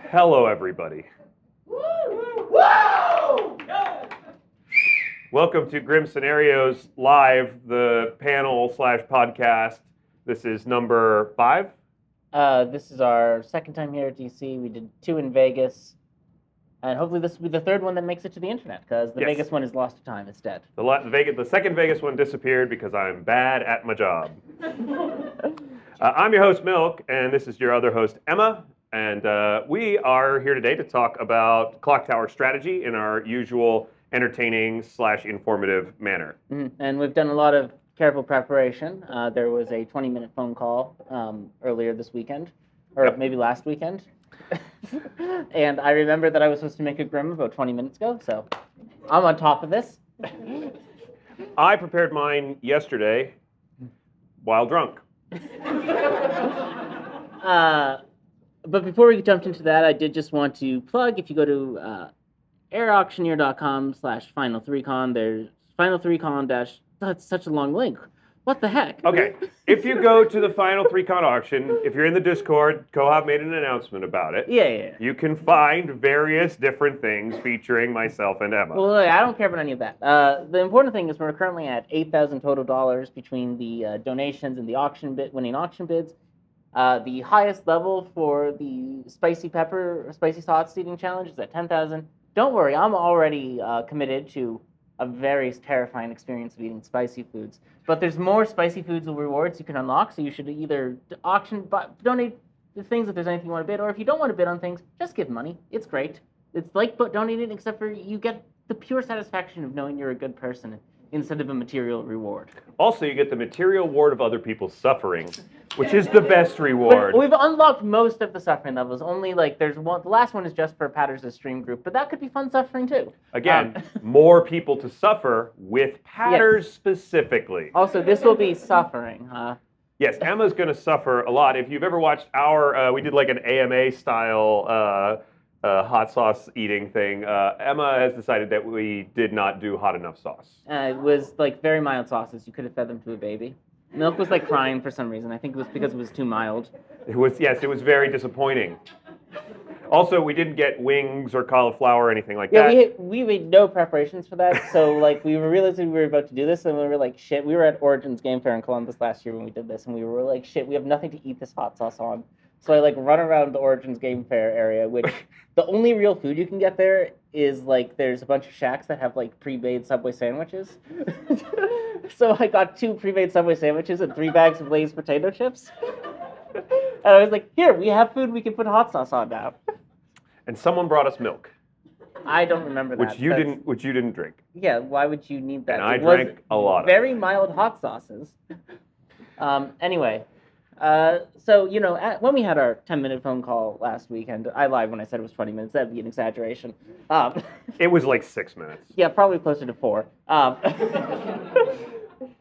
Hello, everybody. Woo! Welcome to Grim Scenarios Live, the panel/podcast. This is number 5. This is our second time here at DC. We did 2 in Vegas. And hopefully this will be the third one that makes it to the internet, because the Yes. Vegas one is lost to time. It's dead. The second Vegas one disappeared because I'm bad at my job. I'm your host, Milk, and this is your other host, Emma. And we are here today to talk about Clocktower strategy in our usual entertaining/informative manner. And we've done a lot of careful preparation. There was a 20-minute phone call earlier this weekend, or maybe last weekend. And I remember that I was supposed to make a Grim about 20 minutes ago, so I'm on top of this. I prepared mine yesterday while drunk. But before we jumped into that, I did just want to plug, if you go to airauctioneer.com/final3con, there's final3con- that's such a long link. What the heck? Okay, if you go to the Final 3Con auction, if you're in the Discord, Co-op made an announcement about it. Yeah. You can find various different things featuring myself and Emma. Well, I don't care about any of that. The important thing is we're currently at $8,000 total between the donations and the winning auction bids. The highest level for the spicy sauce eating challenge is at 10,000. Don't worry, I'm already committed to a very terrifying experience of eating spicy foods. But there's more spicy foods and rewards you can unlock, so you should either donate the things if there's anything you want to bid, or if you don't want to bid on things, just give money. It's great. It's like donating, except for you get the pure satisfaction of knowing you're a good person instead of a material reward. Also, you get the material reward of other people's suffering, which is the best reward. But we've unlocked most of the suffering levels. Only there's one. The last one is just for Patters' stream group, but that could be fun suffering too. Again, more people to suffer with Patters specifically. Also, this will be suffering. Yes, Emma's going to suffer a lot. If you've ever watched we did like an AMA style hot sauce eating thing. Emma has decided that we did not do hot enough sauce. It was very mild sauces. You could have fed them to a baby. Milk was crying for some reason. I think it was because it was too mild. It was very disappointing. Also, we didn't get wings or cauliflower or anything like that. Yeah, we made no preparations for that. So we were realizing we were about to do this, and we were like, shit. We were at Origins Game Fair in Columbus last year when we did this, and we were like, shit. We have nothing to eat this hot sauce on. So I run around the Origins Game Fair area, which the only real food you can get there is there's a bunch of shacks that have pre-made Subway sandwiches. So I got 2 pre-made Subway sandwiches and 3 bags of Lay's potato chips. And I was like, here, we have food we can put hot sauce on now. And someone brought us milk. I don't remember that. Which you didn't drink. Yeah, why would you need that? And I drank a lot of very mild hot sauces. Anyway. So, when we had our 10-minute phone call last weekend, I lied when I said it was 20 minutes. That'd be an exaggeration. It was 6 minutes. Yeah, probably closer to 4.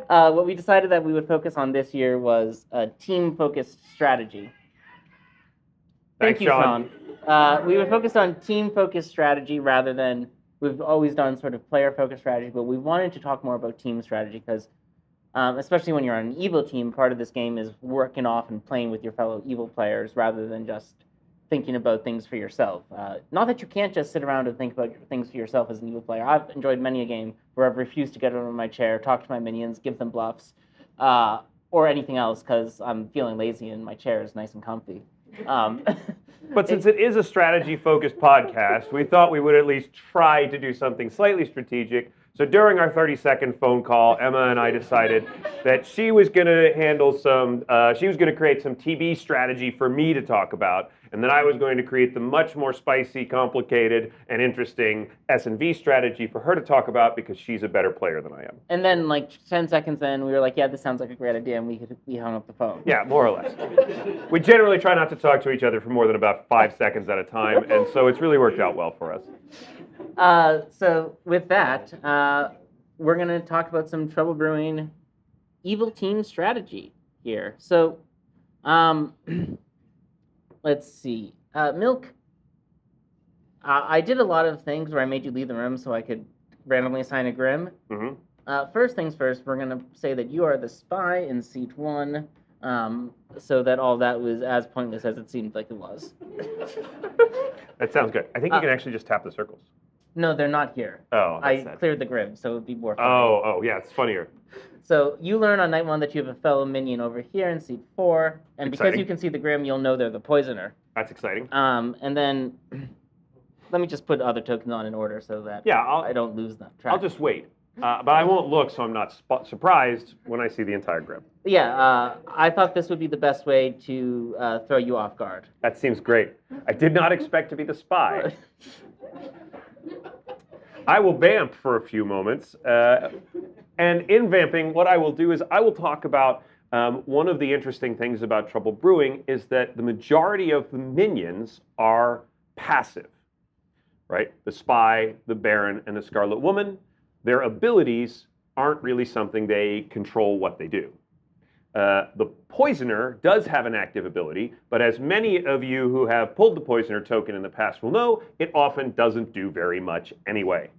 What we decided that we would focus on this year was a team-focused strategy. Thanks, Thank you, Sean. We would focus on team-focused strategy rather than we've always done sort of player-focused strategy, but we wanted to talk more about team strategy because especially when you're on an evil team, part of this game is working off and playing with your fellow evil players rather than just thinking about things for yourself. Not that you can't just sit around and think about things for yourself as an evil player. I've enjoyed many a game where I've refused to get out of my chair, talk to my minions, give them bluffs, or anything else because I'm feeling lazy and my chair is nice and comfy. But since it is a strategy-focused podcast, we thought we would at least try to do something slightly strategic. So during our 30-second phone call, Emma and I decided that she was going to create some TV strategy for me to talk about, and then I was going to create the much more spicy, complicated, and interesting S&V strategy for her to talk about because she's a better player than I am. And then 10 seconds in, we were like, yeah, this sounds like a great idea, and we hung up the phone. Yeah, more or less. We generally try not to talk to each other for more than about 5 seconds at a time, and so it's really worked out well for us. So with that, we're going to talk about some trouble brewing evil team strategy here. So, let's see. Milk, I did a lot of things where I made you leave the room so I could randomly assign a Grim. Mm-hmm. First things first, we're going to say that you are the spy in seat 1. so that all that was as pointless as it seemed like it was. That sounds good. I think you can actually just tap the circles. No, they're not here. Oh, that's I sad. cleared the grim, so it would be more funny. Oh, yeah, it's funnier. So you learn on night 1 that you have a fellow minion over here in seat 4, and because Exciting. you can see the grim, you'll know they're the poisoner. That's exciting. And then let me just put other tokens on in order so that I don't lose them track. I'll just wait. But I won't look, so I'm not surprised when I see the entire grim. Yeah, I thought this would be the best way to throw you off guard. That seems great. I did not expect to be the spy. I will vamp for a few moments. And in vamping, what I will do is I will talk about one of the interesting things about Trouble Brewing is that the majority of the minions are passive, right? The Spy, the Baron, and the Scarlet Woman, their abilities aren't really something they control what they do. The Poisoner does have an active ability, but as many of you who have pulled the Poisoner token in the past will know, it often doesn't do very much anyway.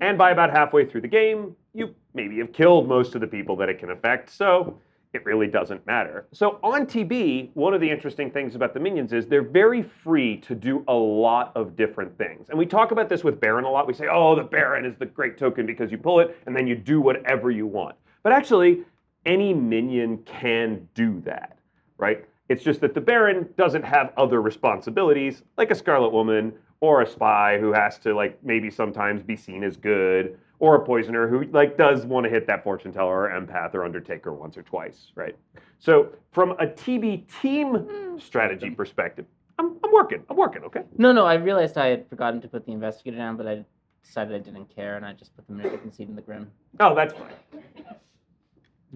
And by about halfway through the game, you maybe have killed most of the people that it can affect, so it really doesn't matter. So on TB, one of the interesting things about the minions is they're very free to do a lot of different things. And we talk about this with Baron a lot. We say, oh, the Baron is the great token because you pull it and then you do whatever you want. But actually, any minion can do that, right? It's just that the Baron doesn't have other responsibilities like a Scarlet Woman or a Spy who has to like maybe sometimes be seen as good, or a Poisoner who like does want to hit that Fortune Teller or Empath or Undertaker once or twice, right? So from a TB team strategy perspective, I'm working, okay? No, I realized I had forgotten to put the Investigator down, but I decided I didn't care, and I just put the Minion seat in the Grim. Oh, that's fine.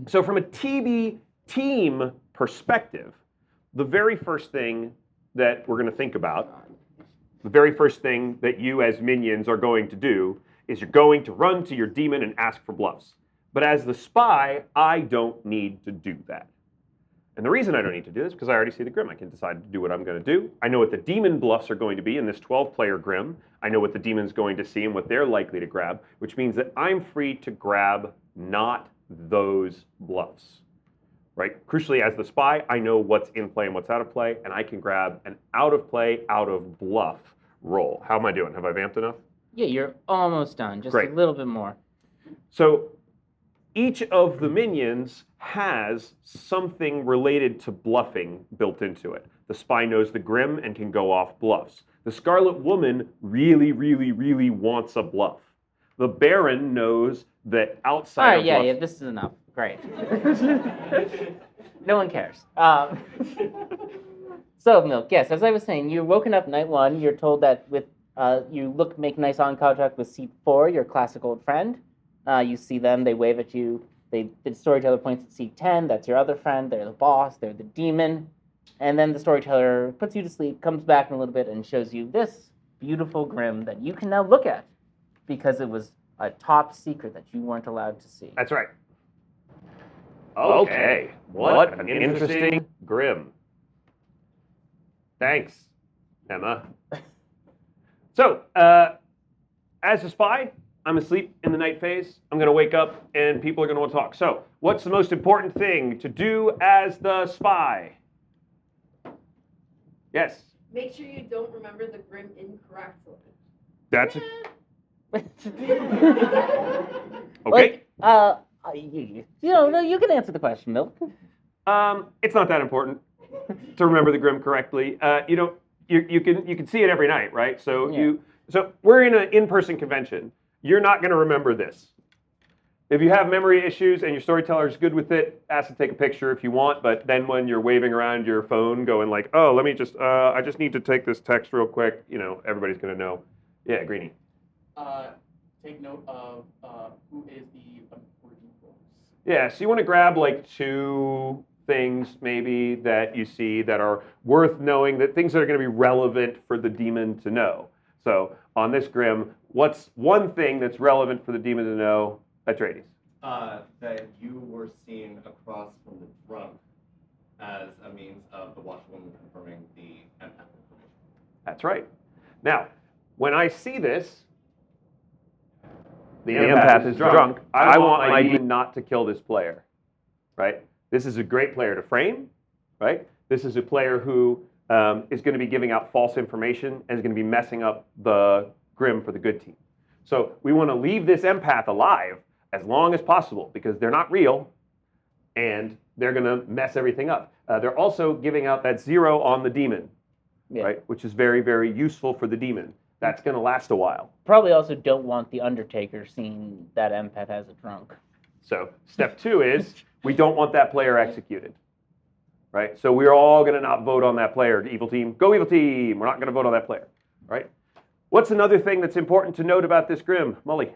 So from a TB team perspective, the very first thing that we're going to think about, the very first thing that you as minions are going to do is you're going to run to your demon and ask for bluffs. But as the Spy, I don't need to do that. And the reason I don't need to do this is because I already see the Grim. I can decide to do what I'm going to do. I know what the demon bluffs are going to be in this 12-player Grim. I know what the demon's going to see and what they're likely to grab, which means that I'm free to grab not those bluffs, right? Crucially, as the Spy, I know what's in play and what's out of play, and I can grab an out-of-play, out-of-bluff roll. How am I doing? Have I vamped enough? Yeah, you're almost done. Just Great. A little bit more. So each of the minions has something related to bluffing built into it. The Spy knows the Grim and can go off bluffs. The Scarlet Woman really, really, really wants a bluff. The Baron knows that outside of bluffs... yeah, this is enough. Great. No one cares. So, Milk, yes, as I was saying, you're woken up night 1. You're told that with you make nice eye contact with seat 4, your classic old friend. You see them, they wave at you. The storyteller points at seat 10, that's your other friend. They're the boss, they're the demon. And then the storyteller puts you to sleep, comes back in a little bit, and shows you this beautiful Grim that you can now look at because it was a top secret that you weren't allowed to see. That's right. Okay, what an interesting Grim. Thanks, Emma. So, as a Spy, I'm asleep in the night phase. I'm going to wake up and people are going to want to talk. So, what's the most important thing to do as the Spy? Yes? Make sure you don't remember the Grim incorrectly. That's it. Okay. Okay. No, you can answer the question, Milk. It's not that important to remember the Grim correctly. You can see it every night, right? So Yeah. So we're in an in-person convention. You're not going to remember this. If you have memory issues and your storyteller is good with it, ask to take a picture if you want. But then when you're waving around your phone, going like, "Oh, let me just, I just need to take this text real quick," everybody's going to know. Yeah, Greenie. Take note of who is the important force. Yeah, so you want to grab like 2 things maybe that you see that are worth knowing, that things that are going to be relevant for the demon to know. So on this Grim, what's one thing that's relevant for the demon to know? Atreides. That you were seen across from the drunk as a means of the Watchwoman confirming the empath information. That's right. Now, when I see this, the empath is drunk. I want my demon not to kill this player, right? This is a great player to frame, right? This is a player who is going to be giving out false information and is going to be messing up the Grim for the good team. So we want to leave this empath alive as long as possible because they're not real and they're going to mess everything up. They're also giving out that 0 on the demon, right? Which is very, very useful for the demon. That's going to last a while. Probably also don't want the Undertaker seeing that empath as a drunk. So step 2 is we don't want that player executed, right? So we're all going to not vote on that player. Evil team, go evil team. We're not going to vote on that player, right? What's another thing that's important to note about this Grim, Mully?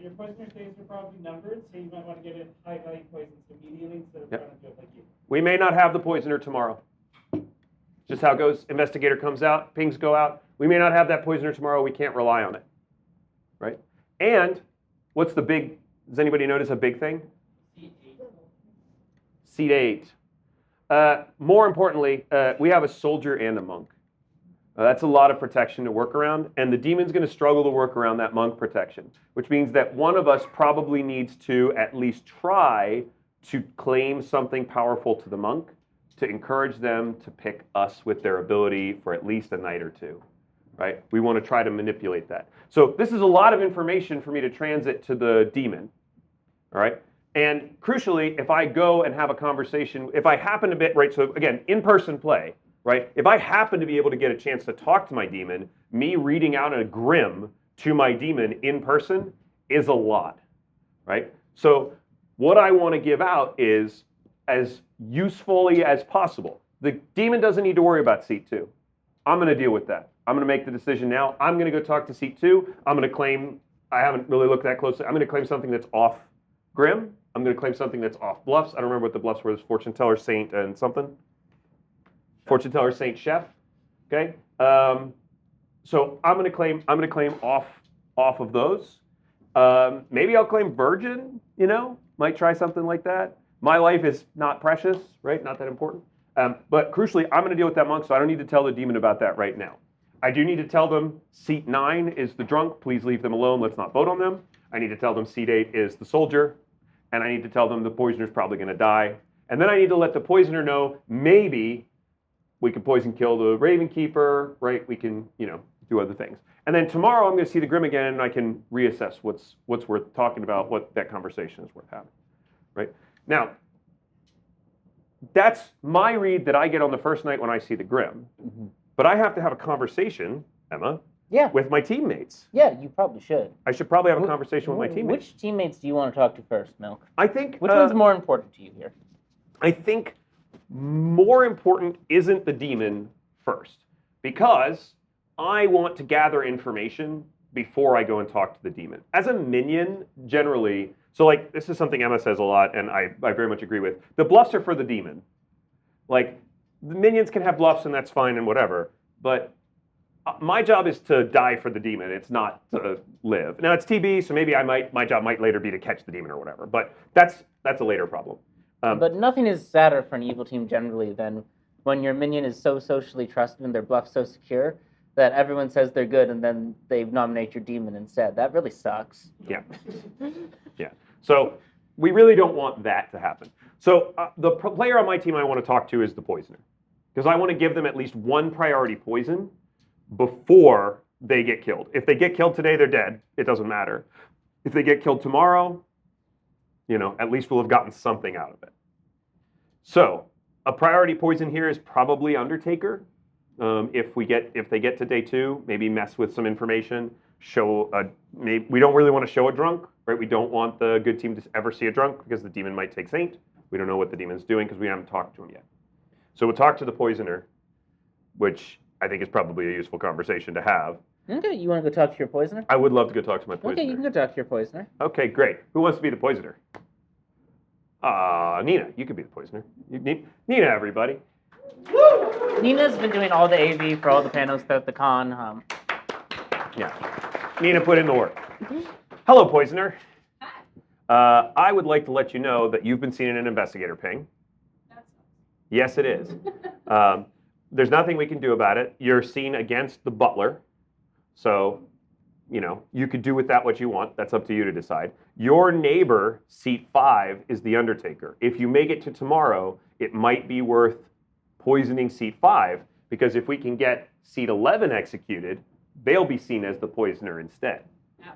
Your poisoner days are probably numbered, so you might want to get it high value poisons immediately instead of trying to do it like you. We may not have the poisoner tomorrow. Just how it goes. Investigator comes out, pings go out. We may not have that poisoner tomorrow. We can't rely on it, right? And what's the big? Does anybody notice a big thing? Seat 8. More importantly, we have a soldier and a monk. That's a lot of protection to work around, and the demon's going to struggle to work around that monk protection, which means that one of us probably needs to at least try to claim something powerful to the monk to encourage them to pick us with their ability for at least a night or two, right? We want to try to manipulate that. So this is a lot of information for me to transit to the demon, all right? And crucially, if I go and have a conversation, if I happen to be, right, so again, in-person play, right? If I happen to be able to get a chance to talk to my demon, me reading out a Grim to my demon in person is a lot, right? So what I want to give out is as usefully as possible. The demon doesn't need to worry about seat 2. I'm going to deal with that. I'm going to make the decision now. I'm going to go talk to seat 2. I'm going to claim, I haven't really looked that closely. I'm going to claim something that's off Grim. I'm going to claim something that's off bluffs. I don't remember what the bluffs were. It was Fortune Teller, Saint, and something. Fortune Teller, Saint, Chef. Okay. So I'm going to claim off of those. Maybe I'll claim Virgin. You know, might try something like that. My life is not precious, right? Not that important. But crucially, I'm going to deal with that monk, so I don't need to tell the demon about that right now. I do need to tell them seat 9 is the drunk. Please leave them alone. Let's not vote on them. I need to tell them seat 8 is the soldier. And I need to tell them the poisoner's probably going to die. And then I need to let the poisoner know maybe we can poison kill the Raven Keeper, right? We can, you know, do other things. And then tomorrow I'm going to see the Grim again, and I can reassess what's worth talking about, what that conversation is worth having, right? Now, that's my read that I get on the first night when I see the Grim. Mm-hmm. But I have to have a conversation, Emma, with my teammates. Yeah, you probably should. I should probably have a conversation with my teammates. Which teammates do you want to talk to first, Milk? I think... Which one's more important to you here? I think more important isn't the demon first, because I want to gather information before I go and talk to the demon. As a minion, generally, so like this is something Emma says a lot, and I very much agree with. The bluffs are for the demon. Like, the minions can have bluffs, and that's fine and whatever, but my job is to die for the demon. It's not to live. Now, it's TB, so maybe my job might later be to catch the demon or whatever, but that's a later problem. But nothing is sadder for an evil team generally than when your minion is so socially trusted and their bluff so secure that everyone says they're good and then they nominate your demon instead. That really sucks. Yeah. Yeah. So we really don't want that to happen. So the player on my team I want to talk to is the poisoner, because I want to give them at least one priority poison before they get killed. If they get killed today, they're dead. It doesn't matter. If they get killed tomorrow, you know, at least we'll have gotten something out of it. So a priority poison here is probably Undertaker. If they get to day 2, maybe mess with some information. We don't really want to show a drunk, right? We don't want the good team to ever see a drunk because the demon might take Saint. We don't know what the demon's doing because we haven't talked to him yet. So we'll talk to the poisoner, which I think is probably a useful conversation to have. Okay, you want to go talk to your poisoner? I would love to go talk to my poisoner. Okay, you can go talk to your poisoner. Okay, great. Who wants to be the poisoner? Nina, you could be the poisoner. Nina, everybody. Woo! Nina's been doing all the AV for all the panels throughout the con. Yeah. Nina put in the work. Hello, poisoner. Hi. I would like to let you know that you've been seen in an investigator ping. Yes, it is. There's nothing we can do about it. You're seen against the butler. So you know, you could do with that what you want. That's up to you to decide. Your neighbor, seat 5, is the Undertaker. If you make it to tomorrow, it might be worth poisoning seat 5, because if we can get seat 11 executed, they'll be seen as the poisoner instead. Yeah.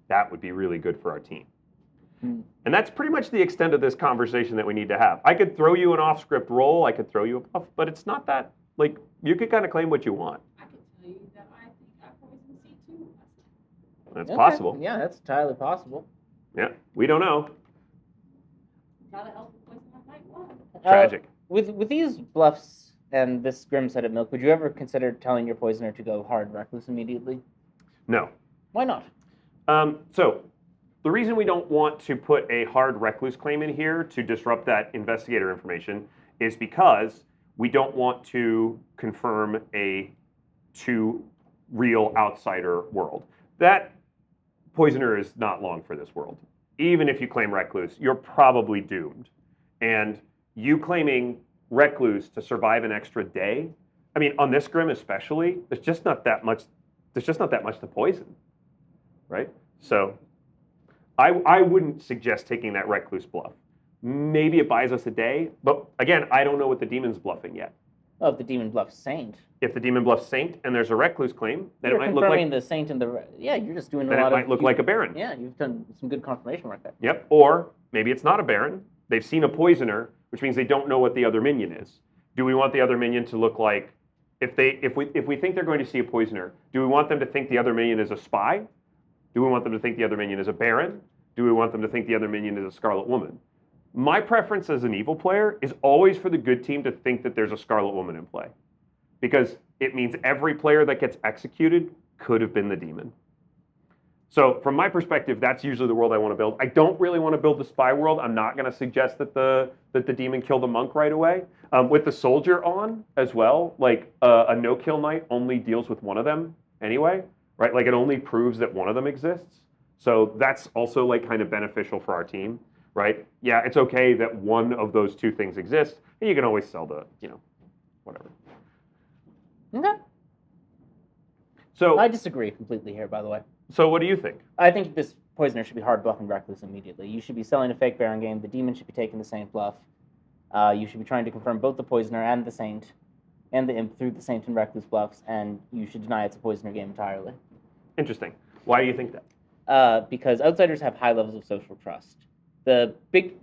That would be really good for our team. And that's pretty much the extent of this conversation that we need to have. I could throw you an off-script roll, I could throw you a buff, but it's not that, like, you could kind of claim what you want. I can tell you that I think I poisoned C2 last time. That's Okay. possible. Yeah, that's entirely possible. Yeah, we don't know. Gotta help the poison on night 1. Tragic. With these bluffs and this grim set of milk, would you ever consider telling your poisoner to go hard recluse immediately? No. Why not? So the reason we don't want to put a hard recluse claim in here to disrupt that investigator information is because we don't want to confirm a too real outsider world. That poisoner is not long for this world. Even if you claim recluse, you're probably doomed. And you claiming recluse to survive an extra day, I mean, on this grim especially, there's just not that much to poison, right? So I wouldn't suggest taking that recluse bluff. Maybe it buys us a day, but again, I don't know what the demon's bluffing yet. Oh, if the demon bluffs saint. If the demon bluffs saint and there's a recluse claim, then You're it might look confirming like the saint and the yeah. You're just doing a then lot it might look like a baron. Yeah, you've done some good confirmation work there. Yep. Or maybe it's not a baron. They've seen a poisoner, which means they don't know what the other minion is. Do we want the other minion to look like if we think they're going to see a poisoner? Do we want them to think the other minion is a spy? Do we want them to think the other minion is a baron? Do we want them to think the other minion is a Scarlet Woman? My preference as an evil player is always for the good team to think that there's a Scarlet Woman in play, because it means every player that gets executed could have been the demon. So from my perspective, that's usually the world I want to build. I don't really want to build the spy world. I'm not going to suggest that the demon kill the monk right away. With the soldier on as well, like a no-kill knight only deals with one of them anyway, right? Like it only proves that one of them exists. So that's also like kind of beneficial for our team, right? Yeah, it's okay that one of those two things exists, and you can always sell the, you know, whatever. Okay. So I disagree completely here, by the way. So what do you think? I think this poisoner should be hard bluffing recluse immediately. You should be selling a fake baron game. The demon should be taking the saint bluff. You should be trying to confirm both the poisoner and the saint, and the imp through the saint and recluse bluffs, and you should deny it's a poisoner game entirely. Interesting. Why do you think that? Because outsiders have high levels of social trust. The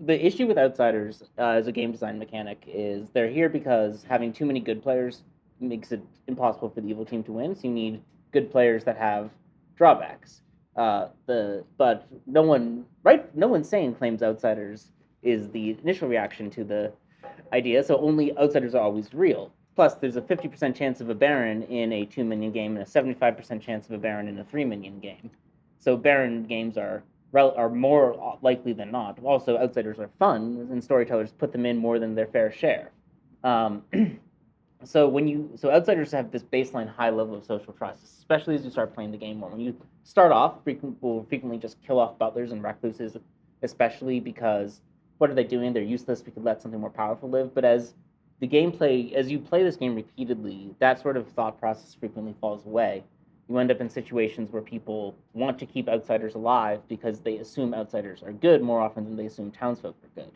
issue with outsiders as a game design mechanic is they're here because having too many good players makes it impossible for the evil team to win. So you need good players that have drawbacks. But no one sane claims outsiders is the initial reaction to the idea. So only outsiders are always real. Plus, there's a 50% chance of a baron in a 2-minion game and a 75% chance of a baron in a 3-minion game. So baron games are more likely than not. Also, outsiders are fun, and storytellers put them in more than their fair share. So outsiders have this baseline high level of social trust, especially as you start playing the game more. When you start off, people will frequently just kill off butlers and recluses, especially because what are they doing? They're useless. We could let something more powerful live. But as you play this game repeatedly, that sort of thought process frequently falls away. You end up in situations where people want to keep outsiders alive because they assume outsiders are good more often than they assume townsfolk are good.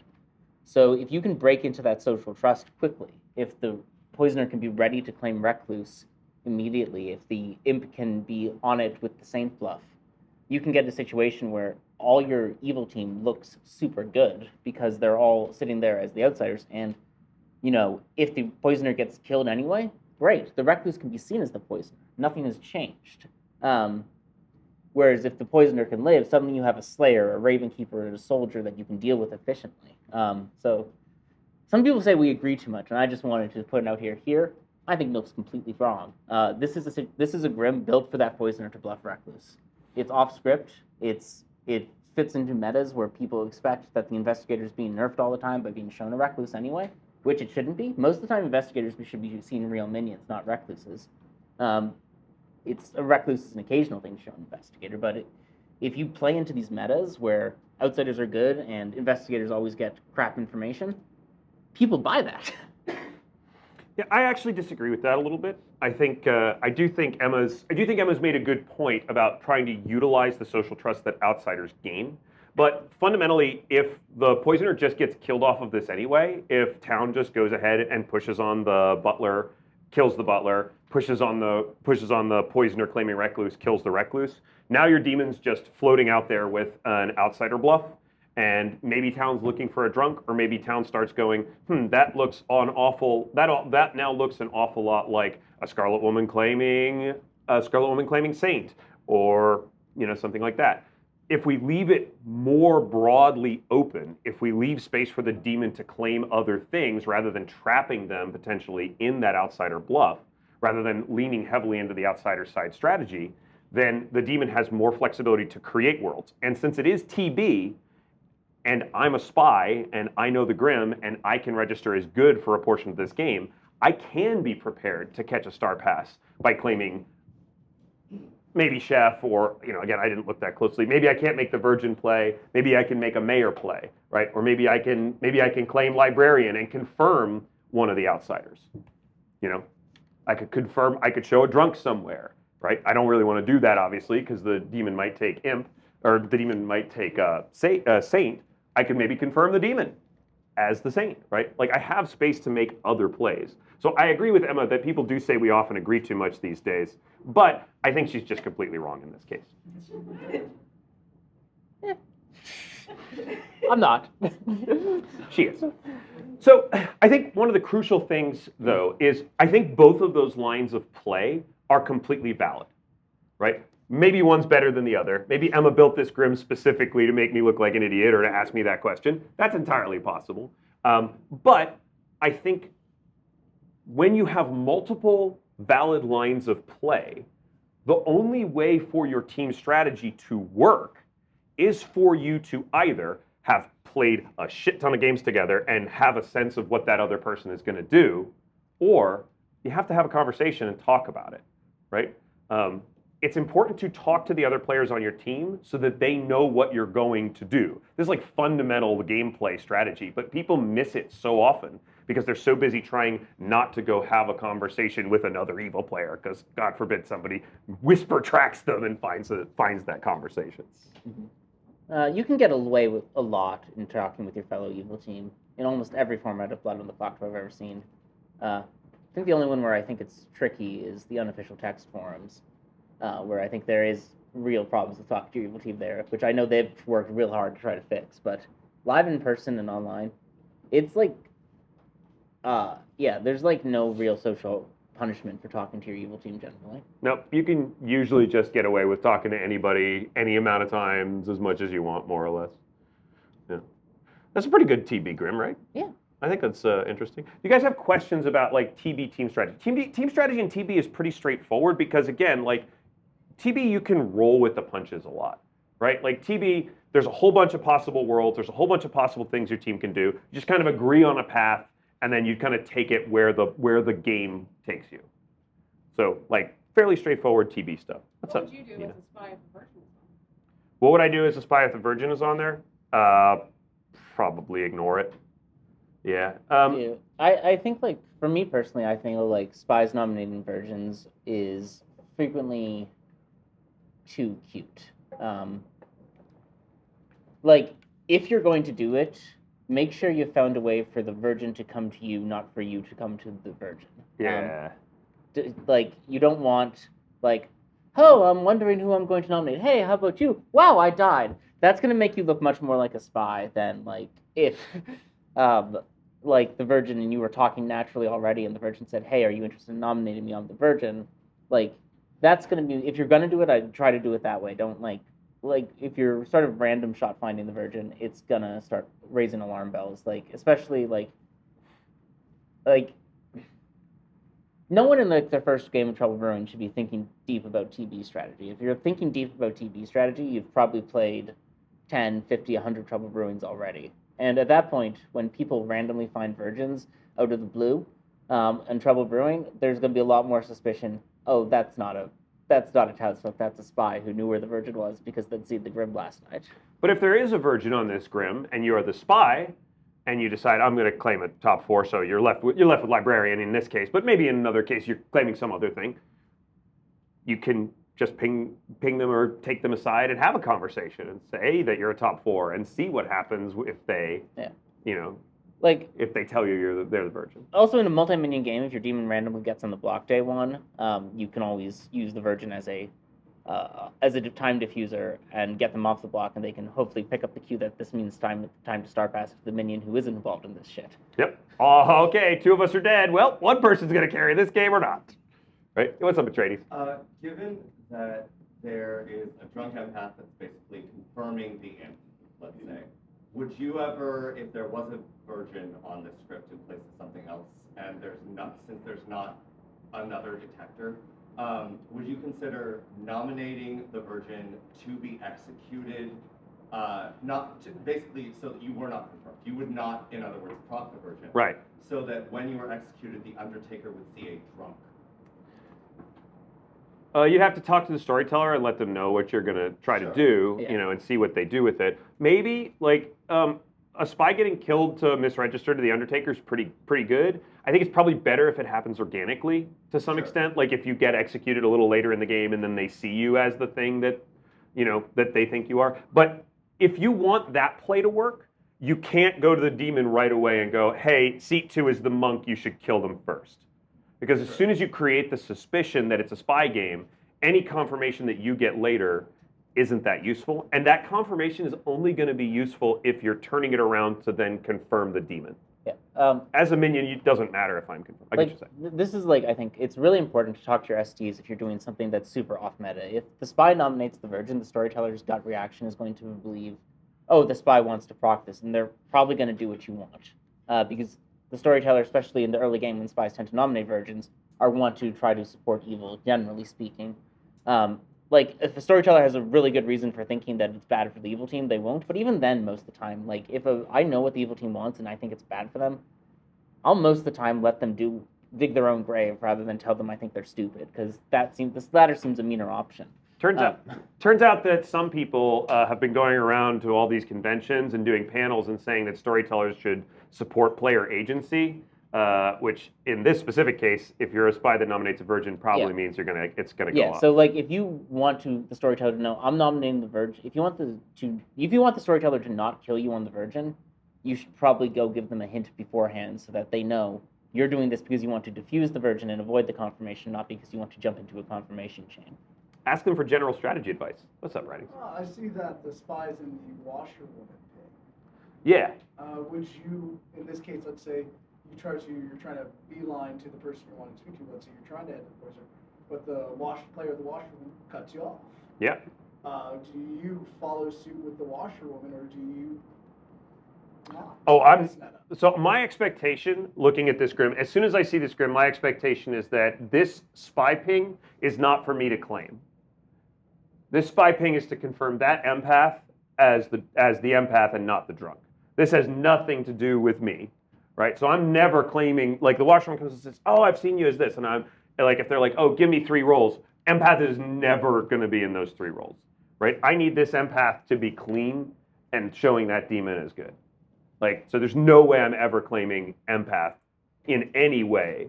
So if you can break into that social trust quickly, if the poisoner can be ready to claim recluse immediately, if the imp can be on it with the saint bluff, you can get a situation where all your evil team looks super good because they're all sitting there as the outsiders. And, you know, if the poisoner gets killed anyway, great. The recluse can be seen as the poisoner. Nothing has changed. Whereas if the poisoner can live, suddenly you have a slayer, a raven keeper, and a soldier that you can deal with efficiently. So some people say we agree too much, and I just wanted to put it out here. Here, I think Milk's completely wrong. This is a grim built for that poisoner to bluff recluse. It's off script. It fits into metas where people expect that the investigator is being nerfed all the time by being shown a recluse anyway, which it shouldn't be. Most of the time, investigators should be seeing real minions, not recluses. It's a recluse is an occasional thing to show an investigator, but if you play into these metas where outsiders are good and investigators always get crap information, people buy that. Yeah, I actually disagree with that a little bit. I do think Emma's made a good point about trying to utilize the social trust that outsiders gain. But fundamentally, if the poisoner just gets killed off of this anyway, if town just goes ahead and pushes on the butler, kills the butler, pushes on the poisoner claiming recluse, kills the recluse, now your demon's just floating out there with an outsider bluff. And maybe town's looking for a drunk, or maybe town starts going, that now looks an awful lot like a Scarlet Woman claiming Saint, or something like that. If we leave it more broadly open, if we leave space for the demon to claim other things rather than trapping them potentially in that outsider bluff, rather than leaning heavily into the outsider side strategy, then the demon has more flexibility to create worlds. And since it is TB, and I'm a spy, and I know the Grim, and I can register as good for a portion of this game, I can be prepared to catch a star pass by claiming maybe Chef, or, again, I didn't look that closely. Maybe I can't make the Virgin play. Maybe I can make a Mayor play, right? Or maybe I can claim Librarian and confirm one of the outsiders. I could show a drunk somewhere, right? I don't really want to do that, obviously, because the demon might take Imp, or the demon might take Saint. I could maybe confirm the demon as the Saint, right? Like, I have space to make other plays. So I agree with Emma that people do say we often agree too much these days, but I think she's just completely wrong in this case. I'm not. She is. So I think one of the crucial things, though, is I think both of those lines of play are completely valid, right? Maybe one's better than the other. Maybe Emma built this Grim specifically to make me look like an idiot or to ask me that question. That's entirely possible. But I think when you have multiple valid lines of play, the only way for your team strategy to work is for you to either have played a shit ton of games together and have a sense of what that other person is going to do, or you have to have a conversation and talk about it, right? It's important to talk to the other players on your team so that they know what you're going to do. This is like fundamental gameplay strategy, but people miss it so often because they're so busy trying not to go have a conversation with another evil player, because God forbid somebody whisper tracks them and finds that conversation. You can get away with a lot in talking with your fellow evil team in almost every format of Blood on the Clocktower I've ever seen. I think the only one where I think it's tricky is the unofficial text forums, where I think there is real problems with talking to your evil team there, which I know they've worked real hard to try to fix. But live in person and online, it's like, there's like no real social punishment for talking to your evil team generally. Nope, you can usually just get away with talking to anybody any amount of times, as much as you want, more or less. Yeah, that's a pretty good TB Grim, right? Yeah. I think that's interesting. Do you guys have questions about like TB team strategy? Team strategy in TB is pretty straightforward because, again, like TB, you can roll with the punches a lot, right? Like TB, there's a whole bunch of possible worlds. There's a whole bunch of possible things your team can do. You just kind of agree on a path, and then you kind of take it where the game takes you. So, like, fairly straightforward TB stuff. What's What up? would you do as a spy if the Virgin was on? What would I do as a spy if the Virgin is on there? Probably ignore it. Yeah. Yeah. I think, like, for me personally, I think like spies nominating virgins is frequently too cute. Like, if you're going to do it, make sure you found a way for the virgin to come to you, not for you to come to the virgin. Yeah. Like, you don't want, like, oh, I'm wondering who I'm going to nominate. Hey, how about you? Wow, I died. That's going to make you look much more like a spy than, like, if, like, the virgin and you were talking naturally already and the virgin said, hey, are you interested in nominating me on the virgin? Like, that's going to be, if you're going to do it, I'd try to do it that way. Don't, like, if you're sort of random shot finding the virgin, it's going to start raising alarm bells. Like, especially, like, no one in, like, their first game of Trouble Brewing should be thinking deep about TB strategy. If you're thinking deep about TB strategy, you've probably played 10, 50, 100 Trouble Brewings already. And at that point, when people randomly find virgins out of the blue and Trouble Brewing, there's going to be a lot more suspicion. Oh, that's not a townsfolk, that's a spy who knew where the virgin was because they'd seen the Grim last night. But if there is a virgin on this Grim and you are the spy, and you decide I'm going to claim a top 4, so you're left with librarian in this case, but maybe in another case you're claiming some other thing. You can just ping them or take them aside and have a conversation and say that you're a top 4 and see what happens if they, like if they tell you they're the virgin. Also, in a multi-minion game, if your demon randomly gets on the block day 1, you can always use the virgin as a time diffuser and get them off the block, and they can hopefully pick up the cue that this means time to start passing to the minion who isn't involved in this shit. Yep. Oh, okay, 2 of us are dead. Well, one person's going to carry this game or not. Right? What's up, Atreides? Given that there is a drunk empath that's basically confirming the imp, let's say, would you ever, if there was a virgin on this script in place of something else, and since there's not another detector, would you consider nominating the virgin to be executed, basically so that you were not confirmed? You would not, in other words, proc the virgin. Right. So that when you were executed, the Undertaker would see a drunk. You'd have to talk to the storyteller and let them know what you're going to try to do, and see what they do with it. Maybe, like, a spy getting killed to misregister to the Undertaker is pretty good. I think it's probably better if it happens organically to some extent. Like if you get executed a little later in the game and then they see you as the thing that, that they think you are. But if you want that play to work, you can't go to the demon right away and go, hey, seat 2 is the monk, you should kill them first. Because as soon as you create the suspicion that it's a spy game, any confirmation that you get later isn't that useful. And that confirmation is only going to be useful if you're turning it around to then confirm the demon. Yeah. As a minion, it doesn't matter if I'm confirmed. I get what you're saying. This is I think it's really important to talk to your STs if you're doing something that's super off meta. If the spy nominates the virgin, the storyteller's gut reaction is going to believe, oh, the spy wants to proc this, and they're probably going to do what you want. Because the storyteller, especially in the early game when spies tend to nominate virgins, want to try to support evil, generally speaking. If the storyteller has a really good reason for thinking that it's bad for the evil team, they won't. But even then, most of the time, if I know what the evil team wants and I think it's bad for them, I'll most of the time let them dig their own grave rather than tell them I think they're stupid, because this latter seems a meaner option. Turns out that some people have been going around to all these conventions and doing panels and saying that storytellers should support player agency, which in this specific case, if you're a spy that nominates a virgin, probably means it's gonna go off. So if you want the storyteller to know I'm nominating the virgin, if you want the storyteller to not kill you on the virgin, you should probably go give them a hint beforehand so that they know you're doing this because you want to diffuse the virgin and avoid the confirmation, not because you want to jump into a confirmation chain. Ask them for general strategy advice. What's up, Writing? I see that the spies in the washerwoman pig. Yeah. Would you, in this case, let's say you're trying to beeline to the person you want to speak to. Let's say you're trying to head to the poison, but the player of the washerwoman cuts you off. Yeah. Do you follow suit with the washerwoman, or do you not? So my expectation, looking at this Grim, as soon as I see this Grim, my expectation is that this spy ping is not for me to claim. This spy ping is to confirm that empath as the empath and not the drunk. This has nothing to do with me, right? So I'm never claiming, the washerwoman comes and says, oh, I've seen you as this, and I'm if they're like, oh, give me 3 rolls, empath is never going to be in those 3 rolls, right? I need this empath to be clean and showing that demon is good. So there's no way I'm ever claiming empath in any way.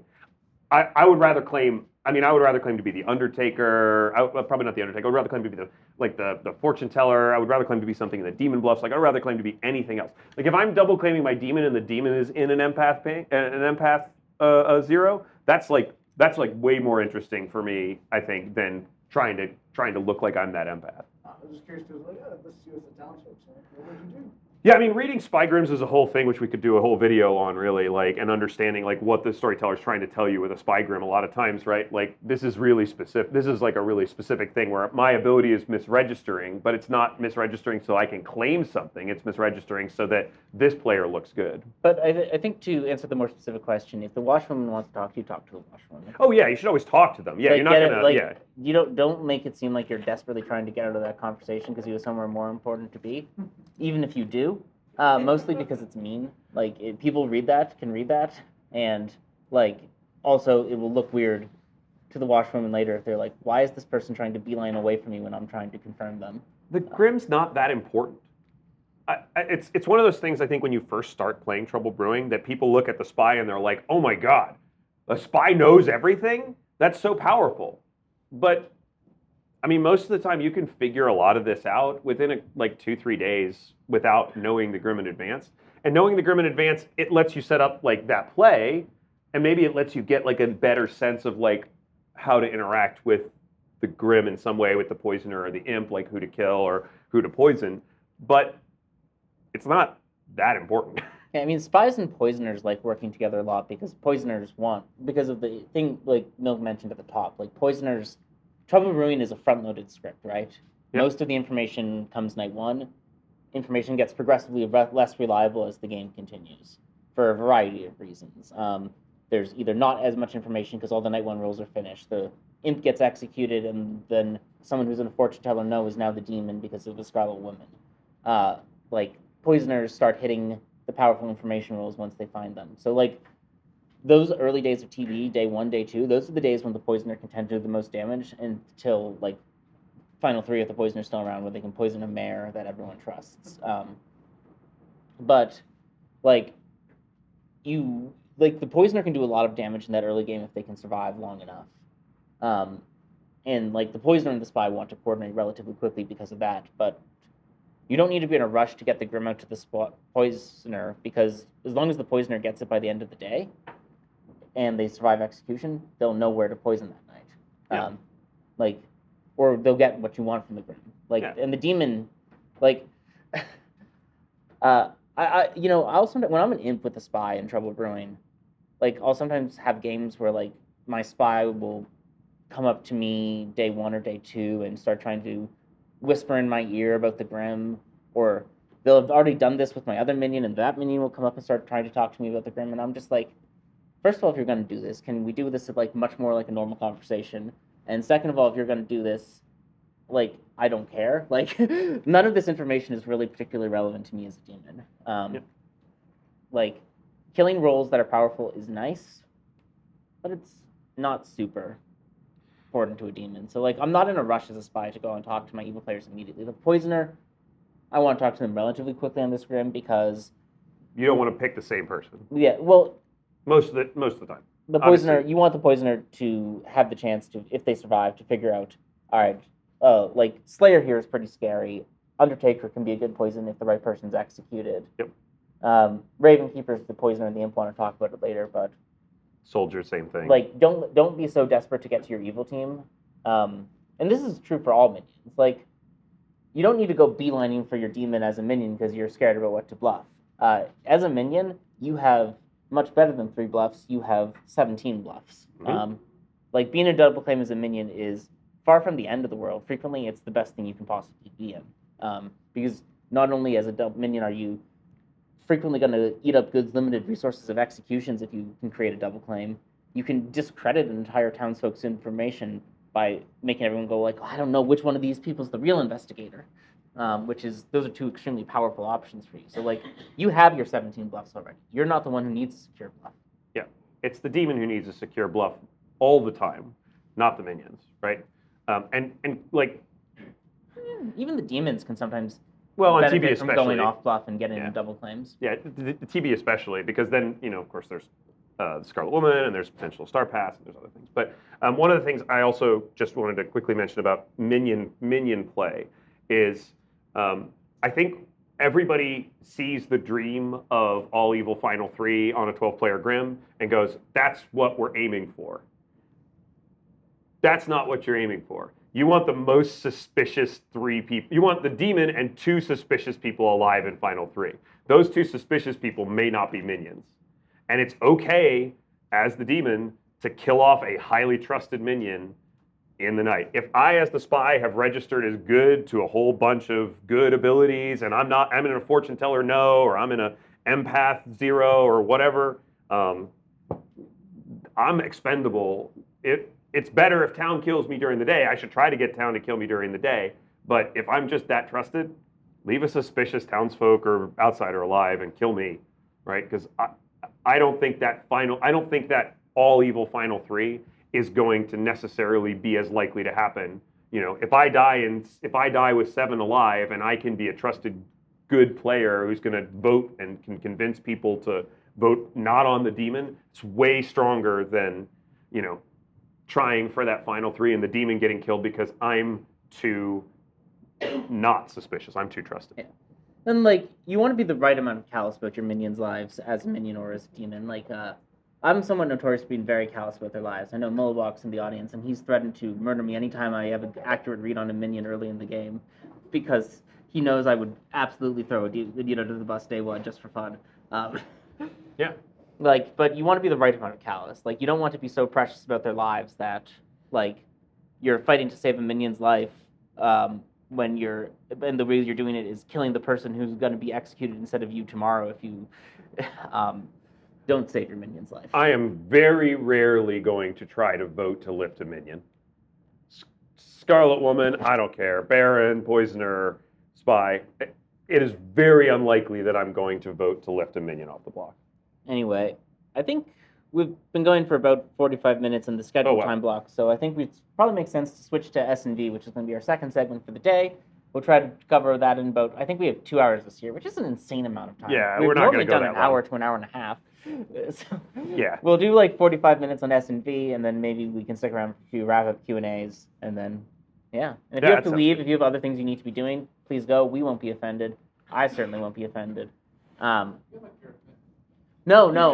I would rather claim to be the Undertaker. Probably not the Undertaker. I would rather claim to be the fortune teller. I would rather claim to be something in the demon bluffs. I would rather claim to be anything else. If I'm double claiming my demon and the demon is in an empath 0, that's way more interesting for me, I think, than trying to look like I'm that empath. I was just curious because let's see what the townships are. What would you do? Yeah, reading Spy Grims is a whole thing, which we could do a whole video on, really, and understanding, what the storyteller's trying to tell you with a Spy Grim a lot of times, right? This is really specific. This is, a really specific thing where my ability is misregistering, but it's not misregistering so I can claim something. It's misregistering so that this player looks good. But I think to answer the more specific question, if the washerwoman wants to talk to you, talk to the washerwoman. Oh, yeah, you should always talk to them. Yeah, you're not going to, You don't make it seem like you're desperately trying to get out of that conversation because you have somewhere more important to be, even if you do. Mostly because it's mean. People can read that, and also it will look weird to the washerwoman later if they're like, why is this person trying to beeline away from me when I'm trying to confirm them? The Grim's not that important. it's one of those things I think when you first start playing Trouble Brewing that people look at the spy and they're like, oh my God, a spy knows everything? That's so powerful. But I mean, most of the time you can figure a lot of this out within like 2-3 days without knowing the Grim in advance. And knowing the Grim in advance, it lets you set up like that play, and maybe it lets you get like a better sense of like how to interact with the Grim in some way, with the poisoner or the imp, like who to kill or who to poison. But it's not that important. Yeah, I mean, spies and poisoners like working together a lot because poisoners because of the thing like Milk mentioned at the top, like poisoners. Trouble Brewing is a front-loaded script, right? Yep. Most of the information comes night one. Information gets progressively less reliable as the game continues for a variety of reasons. There's either not as much information because all the night one rolls are finished. The imp gets executed, and then someone who's a fortune teller is now the demon because of the Scarlet Woman. Like poisoners start hitting the powerful information rolls once they find them. So like those early days of TV, day 1, day 2, those are the days when the poisoner can tend to do the most damage until like final 3 if the poisoner's still around, where they can poison a mayor that everyone trusts. But like the poisoner can do a lot of damage in that early game if they can survive long enough. And like the poisoner and the spy want to coordinate relatively quickly because of that, but you don't need to be in a rush to get the Grim out to the poisoner, because as long as the poisoner gets it by the end of the day and they survive execution, they'll know where to poison that night. Yeah. Or they'll get what you want from the Grim. And the demon, I'll sometimes, when I'm an imp with a spy in Trouble Brewing, I'll sometimes have games where my spy will come up to me day 1 or day 2 and start trying to whisper in my ear about the Grim, or they'll have already done this with my other minion, and that minion will come up and start trying to talk to me about the Grim, and I'm just like, first of all, if you're going to do this, can we do this at much more like a normal conversation? And second of all, if you're going to do this, I don't care. None of this information is really particularly relevant to me as a demon. Killing rolls that are powerful is nice, but it's not super important to a demon. So I'm not in a rush as a spy to go and talk to my evil players immediately. The poisoner, I want to talk to them relatively quickly on this Grim because you don't want to pick the same person. Yeah, well, most of the time. The poisoner, obviously. You want the poisoner to have the chance to, if they survive, to figure out, all right, Slayer here is pretty scary. Undertaker can be a good poison if the right person's executed. Yep. Ravenkeeper's the poisoner, and the imp want to talk about it later, but Soldier, same thing. Don't be so desperate to get to your evil team. And this is true for all minions. You don't need to go beelining for your demon as a minion because you're scared about what to bluff. As a minion, you have much better than 3 bluffs. You have 17 bluffs. Mm-hmm. Being a double claim as a minion is far from the end of the world. Frequently, it's the best thing you can possibly be in. Because not only as a double minion are you frequently going to eat up Good's limited resources of executions if you can create a double claim, you can discredit an entire townsfolk's information by making everyone go I don't know which one of these people is the real investigator. Those are 2 extremely powerful options for you. So you have your 17 bluffs already. You're not the one who needs a secure bluff. Yeah, it's the demon who needs a secure bluff all the time, not the minions, right? Even the demons can sometimes on benefit TB from especially going off bluff and getting double claims. Yeah, the TB especially, because then of course there's the Scarlet Woman and there's potential Star Pass and there's other things. But one of the things I also just wanted to quickly mention about minion play is I think everybody sees the dream of all evil Final 3 on a 12-player Grim and goes, that's what we're aiming for. That's not what you're aiming for. You want the most suspicious 3 people. You want the demon and 2 suspicious people alive in Final 3. Those 2 suspicious people may not be minions. And it's okay, as the demon, to kill off a highly trusted minion in the night. If I, as the spy, have registered as good to a whole bunch of good abilities, and I'm in a fortune teller no, or I'm in a empath 0, or whatever, I'm expendable. It's better if town kills me during the day. I should try to get town to kill me during the day. But if I'm just that trusted, leave a suspicious townsfolk or outsider alive and kill me, right? Because I don't think that all evil Final 3 is going to necessarily be as likely to happen. If I die with 7 alive and I can be a trusted good player who's going to vote and can convince people to vote not on the demon, it's way stronger than, trying for that final 3 and the demon getting killed because I'm too not suspicious. I'm too trusted. Yeah. And you want to be the right amount of callous about your minions' lives as a minion or as a demon. I'm somewhat notorious for being very callous about their lives. I know Mullowalk's in the audience, and he's threatened to murder me anytime I have an accurate read on a minion early in the game, because he knows I would absolutely throw a to the bus day one just for fun. Yeah. But you want to be the right amount of callous. You don't want to be so precious about their lives that, you're fighting to save a minion's life, and the way you're doing it is killing the person who's going to be executed instead of you tomorrow if you don't save your minion's life. I am very rarely going to try to vote to lift a minion. Scarlet Woman, I don't care. Baron, Poisoner, Spy. It is very unlikely that I'm going to vote to lift a minion off the block. Anyway, I think we've been going for about 45 minutes in the scheduled time block, so I think it probably makes sense to switch to S&V, which is going to be our second segment for the day. We'll try to cover that in about, I think we have 2 hours this year, which is an insane amount of time. Yeah, we're not going to go that long. We've normally done an hour to an hour and a half. So yeah. We'll do 45 minutes on S&V, and then maybe we can stick around for a few wrap-up Q&As, and then, yeah. And if you have to leave, if you have other things you need to be doing, please go. We won't be offended. I certainly won't be offended. No,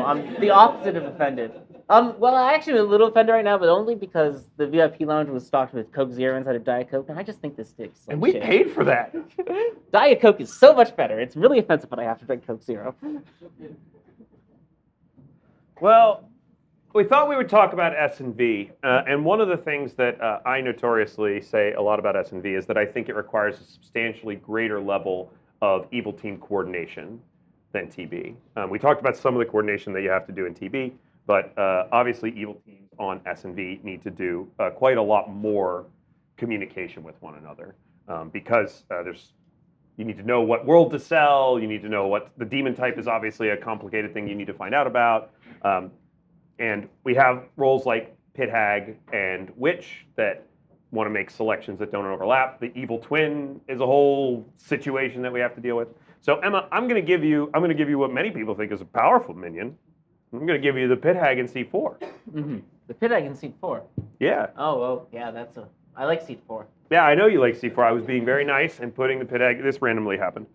I'm the opposite of offended. Well, I'm actually a little offended right now, but only because the VIP lounge was stocked with Coke Zero instead of Diet Coke, and I just think this stinks. And we paid for that. Diet Coke is so much better. It's really offensive when I have to drink Coke Zero. Well, we thought we would talk about S&V, and one of the things that I notoriously say a lot about S&V is that I think it requires a substantially greater level of evil team coordination than TB. We talked about some of the coordination that you have to do in TB, but obviously evil teams on S&V need to do quite a lot more communication with one another because you need to know what world to sell, you need to know what the demon type is obviously a complicated thing you need to find out about. And we have roles like Pit Hag and Witch that want to make selections that don't overlap. The Evil Twin is a whole situation that we have to deal with. So Emma, I'm going to give you what many people think is a powerful minion. I'm going to give you the Pit Hag in seat 4. Mm-hmm. The Pit Hag in seat 4. Yeah. Oh, yeah. I like seat 4. Yeah, I know you like seat 4. I was being very nice and putting the Pit Hag. This randomly happened.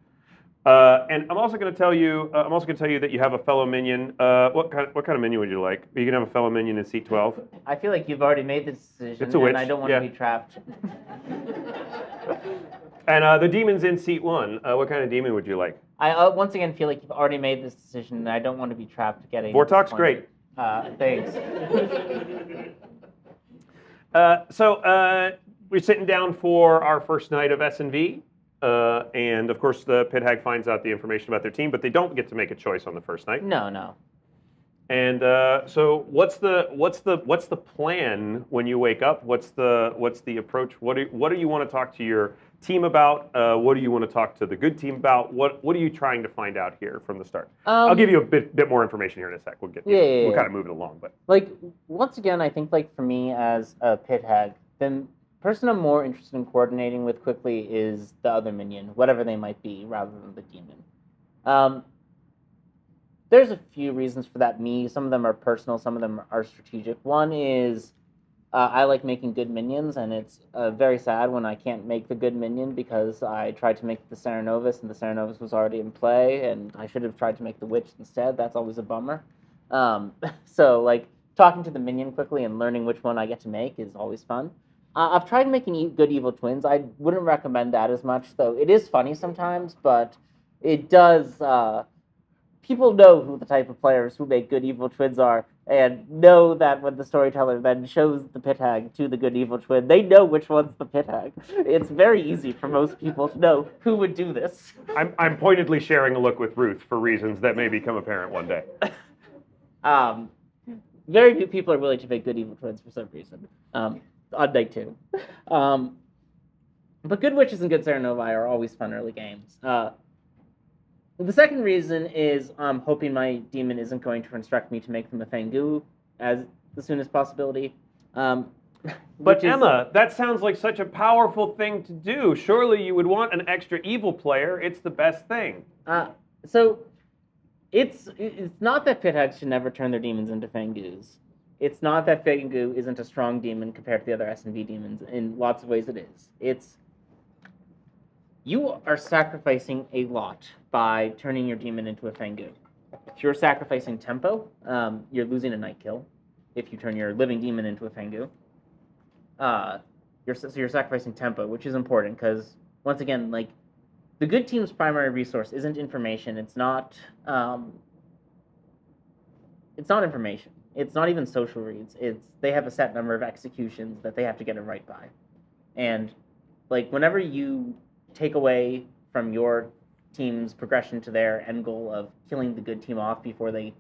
And I'm also going to tell you. That you have a fellow minion. What kind of minion would you like? Are you going to have a fellow minion in seat 12? I feel like you've already made the decision, It's a witch. and I don't want to be trapped. And the demon's in seat 1. What kind of demon would you like? I once again feel like you've already made this decision, and I don't want to be trapped getting. Vortok's great. Thanks. So we're sitting down for our first night of S&V. And of course, the Pit Hag finds out the information about their team, but they don't get to make a choice on the first night. No. And so, what's the plan when you wake up? What's the approach? What do you want to talk to your team about? What do you want to talk to the good team about? What are you trying to find out here from the start? I'll give you a bit more information here in a sec. We'll kind of move it along, but once again, I think for me as a Pit Hag, the person I'm more interested in coordinating with quickly is the other minion, whatever they might be, rather than the demon. There's a few reasons for that. Some of them are personal, some of them are strategic. One is I like making good minions, and it's very sad when I can't make the good minion because I tried to make the Serenovus, and the Serenovus was already in play, and I should have tried to make the Witch instead. That's always a bummer. So, talking to the minion quickly and learning which one I get to make is always fun. I've tried making good evil twins. I wouldn't recommend that as much, though. It is funny sometimes, but it does... people know who the type of players who make good evil twins are, and know that when the storyteller then shows the Pit Hag to the good evil twin, they know which one's the Pit Hag. It's very easy for most people to know who would do this. I'm pointedly sharing a look with Ruth for reasons that may become apparent one day. Very few people are willing to make good evil twins for some reason. On night 2. But good witches and good Serenovai are always fun early games. The second reason is I'm hoping my demon isn't going to instruct me to make them a Fangu as the soonest possibility. But Which is- Emma, that sounds like such a powerful thing to do. Surely you would want an extra evil player. It's the best thing. So it's not that pit hags should never turn their demons into Fangus. It's not that Fangu isn't a strong demon compared to the other S&V demons. In lots of ways it is. You are sacrificing a lot by turning your demon into a Fangu. If you're sacrificing tempo, you're losing a night kill. If you turn your living demon into a Fangu, you're sacrificing tempo, which is important because once again, like the good team's primary resource isn't information. It's not information. It's not even social reads. They have a set number of executions that they have to get it right by, and like whenever you take away from your team's progression to their end goal of killing the good team off before they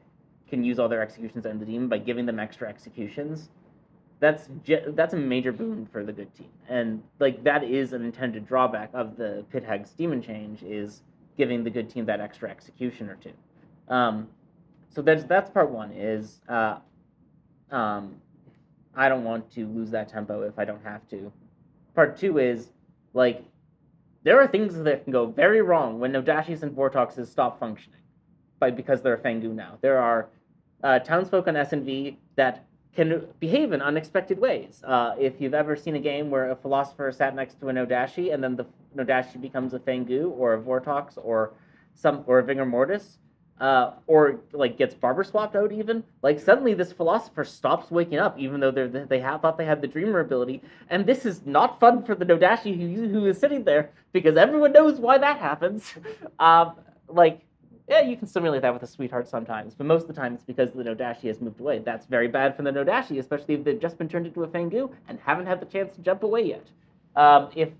can use all their executions to end the demon by giving them extra executions, that's a major boon for the good team. And like that is an intended drawback of the Pit Hag's demon change is giving the good team that extra execution or two. So that's part one is I don't want to lose that tempo if I don't have to. Part two is like there are things that can go very wrong when Nodashis and Vortoxes stop functioning because they're a Fangu now. There are townsfolk on S&V that can behave in unexpected ways. If you've ever seen a game where a philosopher sat next to a Nodashi and then the Nodashi becomes a Fangu or a Vortox or a Vigor Mortis, or like gets barber swapped out even, like suddenly this philosopher stops waking up even though they thought they had the dreamer ability, and this is not fun for the Nodashi who is sitting there because everyone knows why that happens. Yeah, you can simulate that with a sweetheart sometimes, but most of the time it's because the Nodashi has moved away. That's very bad for the Nodashi, especially if they've just been turned into a Fangu and haven't had the chance to jump away yet. If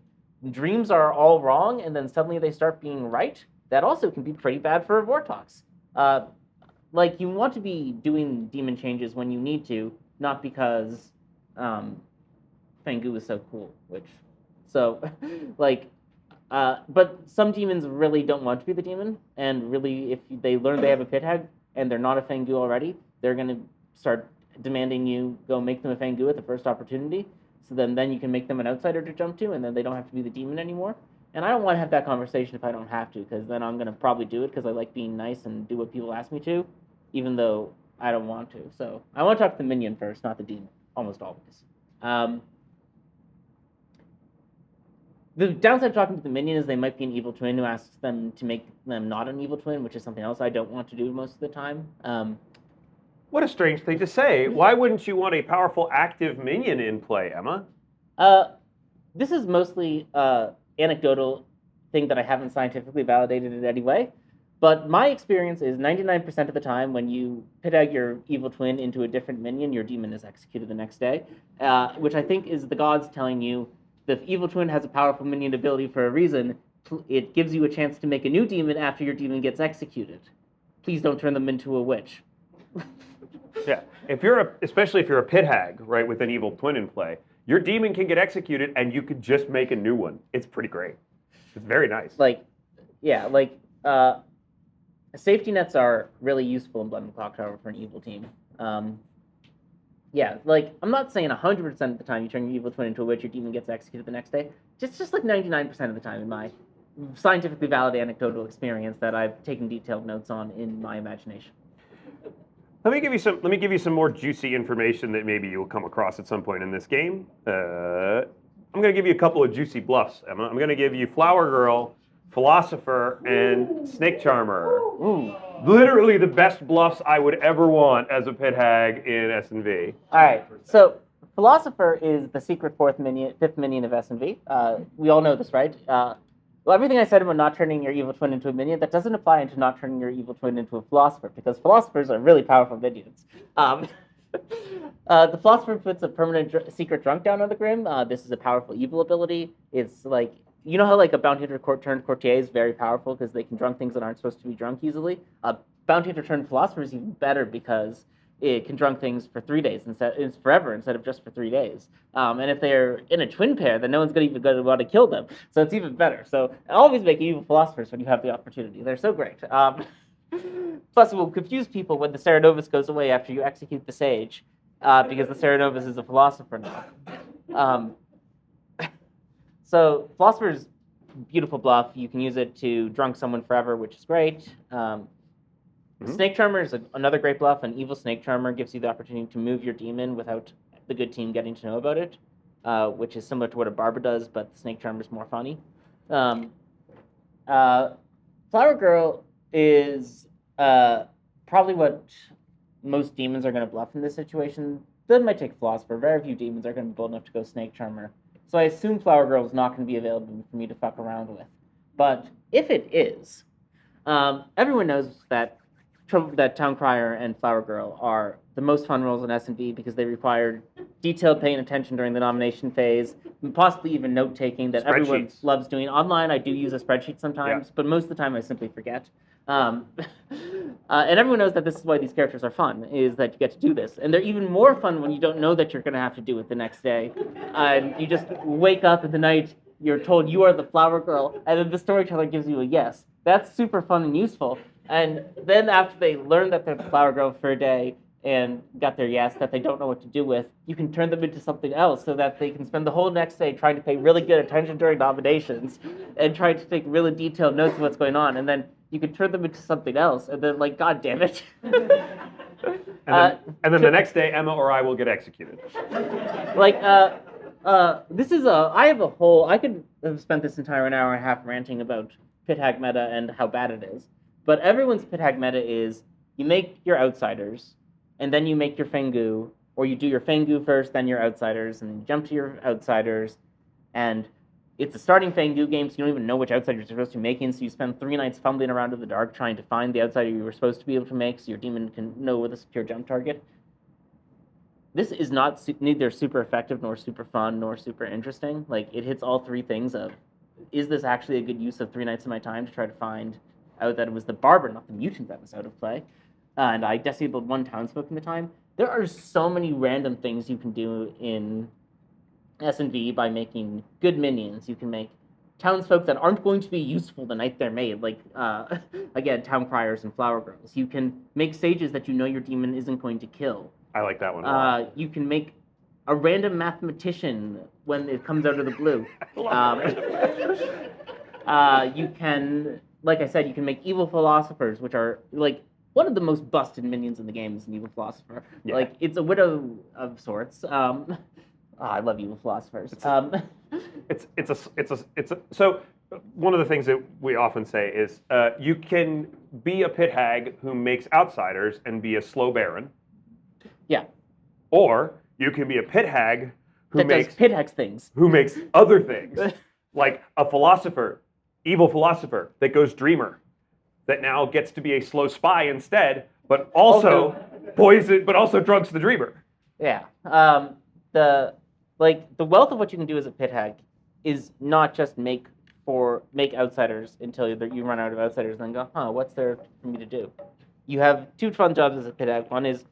dreams are all wrong and then suddenly they start being right, that also can be pretty bad for a Vortox. Like, you want to be doing demon changes when you need to, not because Fangu is so cool, but some demons really don't want to be the demon, and really, if they learn they have a pit hag and they're not a Fangu already, they're going to start demanding you go make them a Fangu at the first opportunity, so then you can make them an outsider to jump to, and then they don't have to be the demon anymore. And I don't want to have that conversation if I don't have to, because then I'm going to probably do it because I like being nice and do what people ask me to, even though I don't want to. So I want to talk to the minion first, not the demon, almost always. The downside of talking to the minion is they might be an evil twin who asks them to make them not an evil twin, which is something else I don't want to do most of the time. What a strange thing to say. Why wouldn't you want a powerful active minion in play, Emma? This is mostly anecdotal thing that I haven't scientifically validated in any way. But my experience is 99% of the time when you pit out your evil twin into a different minion, your demon is executed the next day, which I think is the gods telling you the evil twin has a powerful minion ability for a reason. It gives you a chance to make a new demon after your demon gets executed. Please don't turn them into a witch. Yeah, especially if you're a pit hag, right, with an evil twin in play, your demon can get executed and you could just make a new one. It's pretty great. It's very nice. Safety nets are really useful in Blood and Clocktower for an evil team. I'm not saying 100% of the time you turn your evil twin into a witch, your demon gets executed the next day. Just like 99% of the time in my scientifically valid anecdotal experience that I've taken detailed notes on in my imagination. Let me give you some more juicy information that maybe you'll come across at some point in this game. I'm going to give you a couple of juicy bluffs, Emma. I'm going to give you Flower Girl, Philosopher, and Snake Charmer. Ooh. Literally the best bluffs I would ever want as a pit hag in S&V. All right, so Philosopher is the secret fifth minion of S&V. We all know this, right? Well, everything I said about not turning your evil twin into a minion, that doesn't apply into not turning your evil twin into a philosopher, because philosophers are really powerful minions. The philosopher puts a permanent secret drunk down on the grim. This is a powerful evil ability. It's like, you know how like a bounty hunter turned courtier is very powerful because they can drunk things that aren't supposed to be drunk easily? Bounty hunter turned philosopher is even better because it can drunk things for 3 days it's forever instead of just for 3 days. And if they're in a twin pair, then no one's going to want to kill them. So it's even better. So always make evil philosophers when you have the opportunity. They're so great. Plus, it will confuse people when the Serenovus goes away after you execute the sage. because the Cerenovus is a philosopher now. So philosopher's beautiful bluff. You can use it to drunk someone forever, which is great. Snake Charmer is another great bluff. An evil Snake Charmer gives you the opportunity to move your demon without the good team getting to know about it, which is similar to what a Barber does, but the Snake Charmer is more funny. Flower Girl is probably what most demons are going to bluff in this situation. That might take Philosopher. Very few demons are going to be bold enough to go Snake Charmer. So I assume Flower Girl is not going to be available for me to fuck around with. But if it is, everyone knows that Town Crier and Flower Girl are the most fun roles in S&V because they require detailed paying attention during the nomination phase, and possibly even note-taking that everyone loves doing. Online, I do use a spreadsheet sometimes, but most of the time I simply forget. And everyone knows that this is why these characters are fun, is that you get to do this. And they're even more fun when you don't know that you're going to have to do it the next day. You just wake up in the night, you're told you are the Flower Girl, and then the storyteller gives you a yes. That's super fun and useful. And then after they learn that they're the Flower Girl for a day and got their yes that they don't know what to do with, you can turn them into something else so that they can spend the whole next day trying to pay really good attention during nominations and trying to take really detailed notes of what's going on. And then you can turn them into something else. And then, like, God damn it. And then the next day, Emma or I will get executed. This is I could have spent this entire an hour and a half ranting about Pit Hag meta and how bad it is. But everyone's Pit Hag meta is you make your outsiders, and then you make your Fengu, or you do your Fengu first, then your outsiders, and then you jump to your outsiders, and it's a starting Fengu game, so you don't even know which outsiders you're supposed to be making, so you spend 3 nights fumbling around in the dark trying to find the outsider you were supposed to be able to make so your demon can know with a secure jump target. This is not neither super effective, nor super fun, nor super interesting. Like, it hits all 3 things of, is this actually a good use of 3 nights of my time to try to find out that it was the Barber, not the Mutant, that was out of play. And I disabled 1 townsfolk in the time. There are so many random things you can do in S&V by making good minions. You can make townsfolk that aren't going to be useful the night they're made, like, again, Town Criers and Flower Girls. You can make sages that you know your demon isn't going to kill. I like that one. You can make a random mathematician when it comes out of the blue. You can, like I said, you can make evil philosophers, which are, like, one of the most busted minions in the game is an evil philosopher. Yeah. Like, it's a widow of sorts. I love evil philosophers. So one of the things that we often say is you can be a Pit Hag who makes outsiders and be a slow baron. Yeah. Or you can be a Pit Hag who makes Pit Hag things. Who makes other things, like a philosopher, evil philosopher that goes dreamer, that now gets to be a slow spy instead, but also poison, but also drugs the dreamer. Yeah. The wealth of what you can do as a Pit Hag is not just make outsiders until you run out of outsiders and then go, what's there for me to do? You have 2 fun jobs as a Pit Hag. One is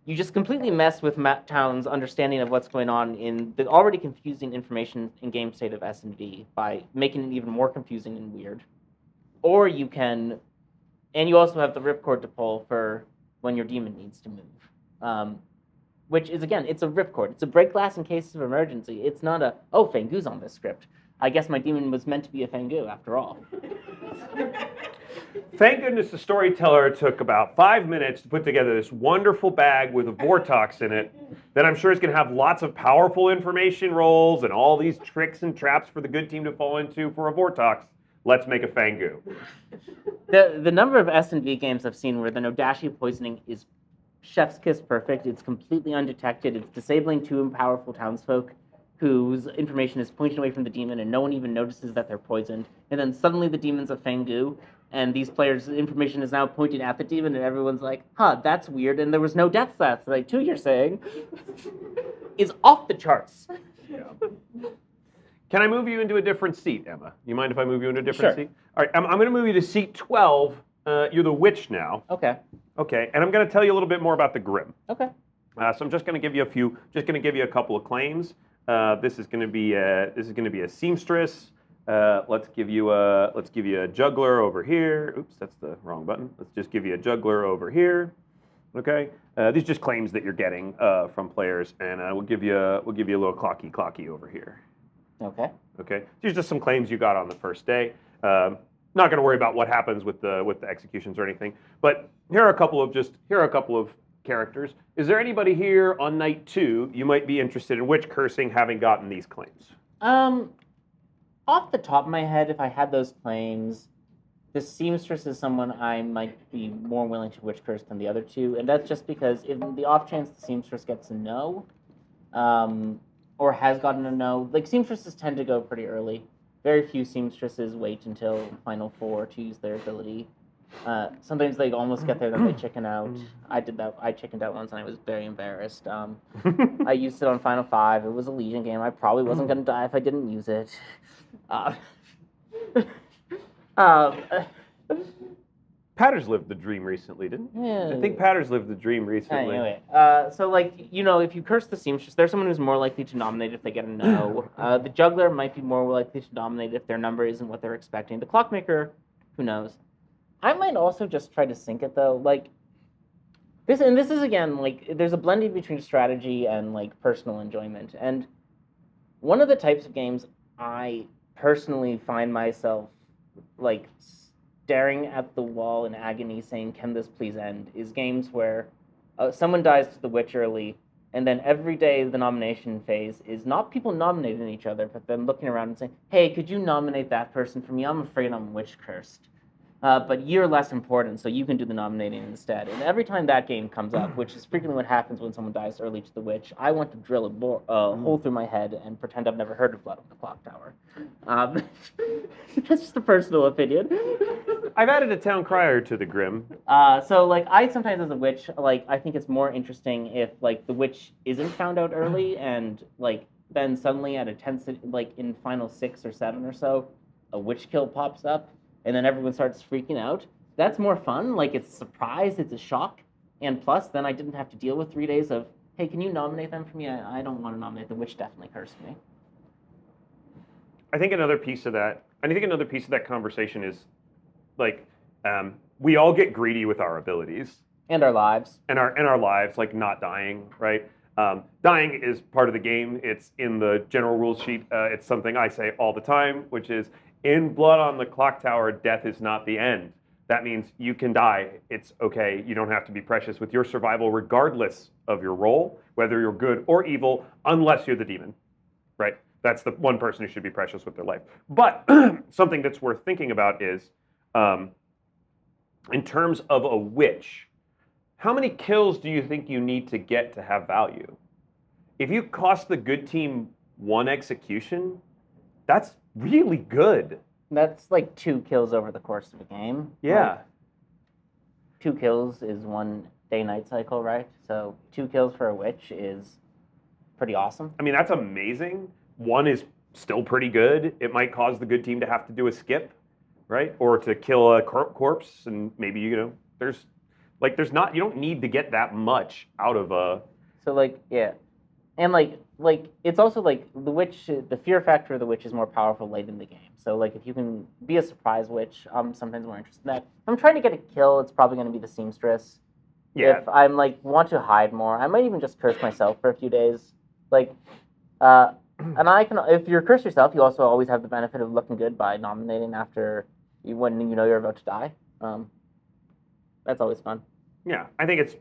you just completely mess with Matt Town's understanding of what's going on in the already confusing information in game state of S&V by making it even more confusing and weird. Or you can, and you also have the ripcord to pull for when your demon needs to move. Which is, again, it's a ripcord. It's a break glass in cases of emergency. It's not a, Fengu's on this script. I guess my demon was meant to be a Fengu after all. Thank goodness the storyteller took about 5 minutes to put together this wonderful bag with a Vortox in it that I'm sure is going to have lots of powerful information rolls and all these tricks and traps for the good team to fall into for a Vortox. Let's make a Fengu. The number of S&V games I've seen where the Nodashi poisoning is chef's kiss perfect. It's completely undetected. It's disabling 2 powerful townsfolk whose information is pointed away from the demon and no one even notices that they're poisoned. And then suddenly the demon's a Fengu, and these players' information is now pointing at the demon, and everyone's like, that's weird, and there was no death stats tonight too, you're saying? Is off the charts. Yeah. Can I move you into a different seat, Emma? You mind if I move you into a different seat? All right, I'm going to move you to seat 12. You're the witch now. Okay. Okay, and I'm going to tell you a little bit more about the Grim. Okay. So I'm just going to give you a couple of claims. This is going to be a seamstress. Let's give you a juggler over here. Oops, that's the wrong button. Let's just give you a juggler over here. Okay, these are just claims that you're getting from players, and we'll give you a little clocky over here. Okay. Okay, these are just some claims you got on the first day. Not going to worry about what happens with the executions or anything, but here are a couple of characters. Is there anybody here on night 2 you might be interested in witch cursing, having gotten these claims? Off the top of my head, if I had those claims, the seamstress is someone I might be more willing to witch curse than the other two, and that's just because if the off chance the seamstress gets a no, or has gotten a no, like seamstresses tend to go pretty early. Very few seamstresses wait until final 4 to use their ability. Sometimes they almost get there, then they chicken out. I did that. I chickened out once, and I was very embarrassed. I used it on final 5. It was a Legion game. I probably wasn't going to die if I didn't use it. Patters lived the dream recently, didn't he? Yeah. I think Patters lived the dream recently. Anyway, so like, you know, if you curse the seamstress, there's someone who's more likely to nominate if they get a no. The juggler might be more likely to nominate if their number isn't what they're expecting. The clockmaker, who knows? I might also just try to sync it though. Like this is again like there's a blending between strategy and like personal enjoyment. And one of the types of games I personally find myself like staring at the wall in agony saying, can this please end, is games where someone dies to the witch early, and then every day the nomination phase is not people nominating each other, but then looking around and saying, hey, could you nominate that person for me? I'm afraid I'm witch cursed. But you're less important, so you can do the nominating instead. And every time that game comes up, which is frequently what happens when someone dies early to the witch, I want to drill a hole through my head and pretend I've never heard of Blood on the Clocktower. That's just a personal opinion. I've added a town crier to the Grim. So, like, I sometimes as a witch, like, I think it's more interesting if, like, the witch isn't found out early and, like, then suddenly at a 10, like, in final 6 or 7 or so, a witch kill pops up. And then everyone starts freaking out. That's more fun. Like, it's a surprise, it's a shock. And plus, then I didn't have to deal with 3 days of, hey, can you nominate them for me? I don't want to nominate them, which definitely cursed me. I think another piece of that conversation is, like, we all get greedy with our abilities. And our lives. And our lives, like not dying, right? Dying is part of the game. It's in the general rules sheet. It's something I say all the time, which is, in Blood on the Clocktower, death is not the end. That means you can die. It's okay. You don't have to be precious with your survival regardless of your role, whether you're good or evil, unless you're the demon, right? That's the one person who should be precious with their life. But something that's worth thinking about is, in terms of a witch, how many kills do you think you need to get to have value? If you cost the good team 1 execution, that's really good. That's like 2 kills over the course of a game. Yeah. Like, 2 kills is 1 day-night cycle, right? So 2 kills for a witch is pretty awesome. I mean, that's amazing. 1 is still pretty good. It might cause the good team to have to do a skip, right? Or to kill a corpse, and maybe, you know, you don't need to get that much out of a... So, like, yeah. And, like it's also, like, the witch, the fear factor of the witch is more powerful late in the game. So, like, if you can be a surprise witch, I'm sometimes more interested in that. If I'm trying to get a kill, it's probably going to be the seamstress. Yeah. If I'm, like, want to hide more, I might even just curse myself for a few days. Like, and if you curse yourself, you also always have the benefit of looking good by nominating when you know you're about to die. That's always fun. Yeah, I think it's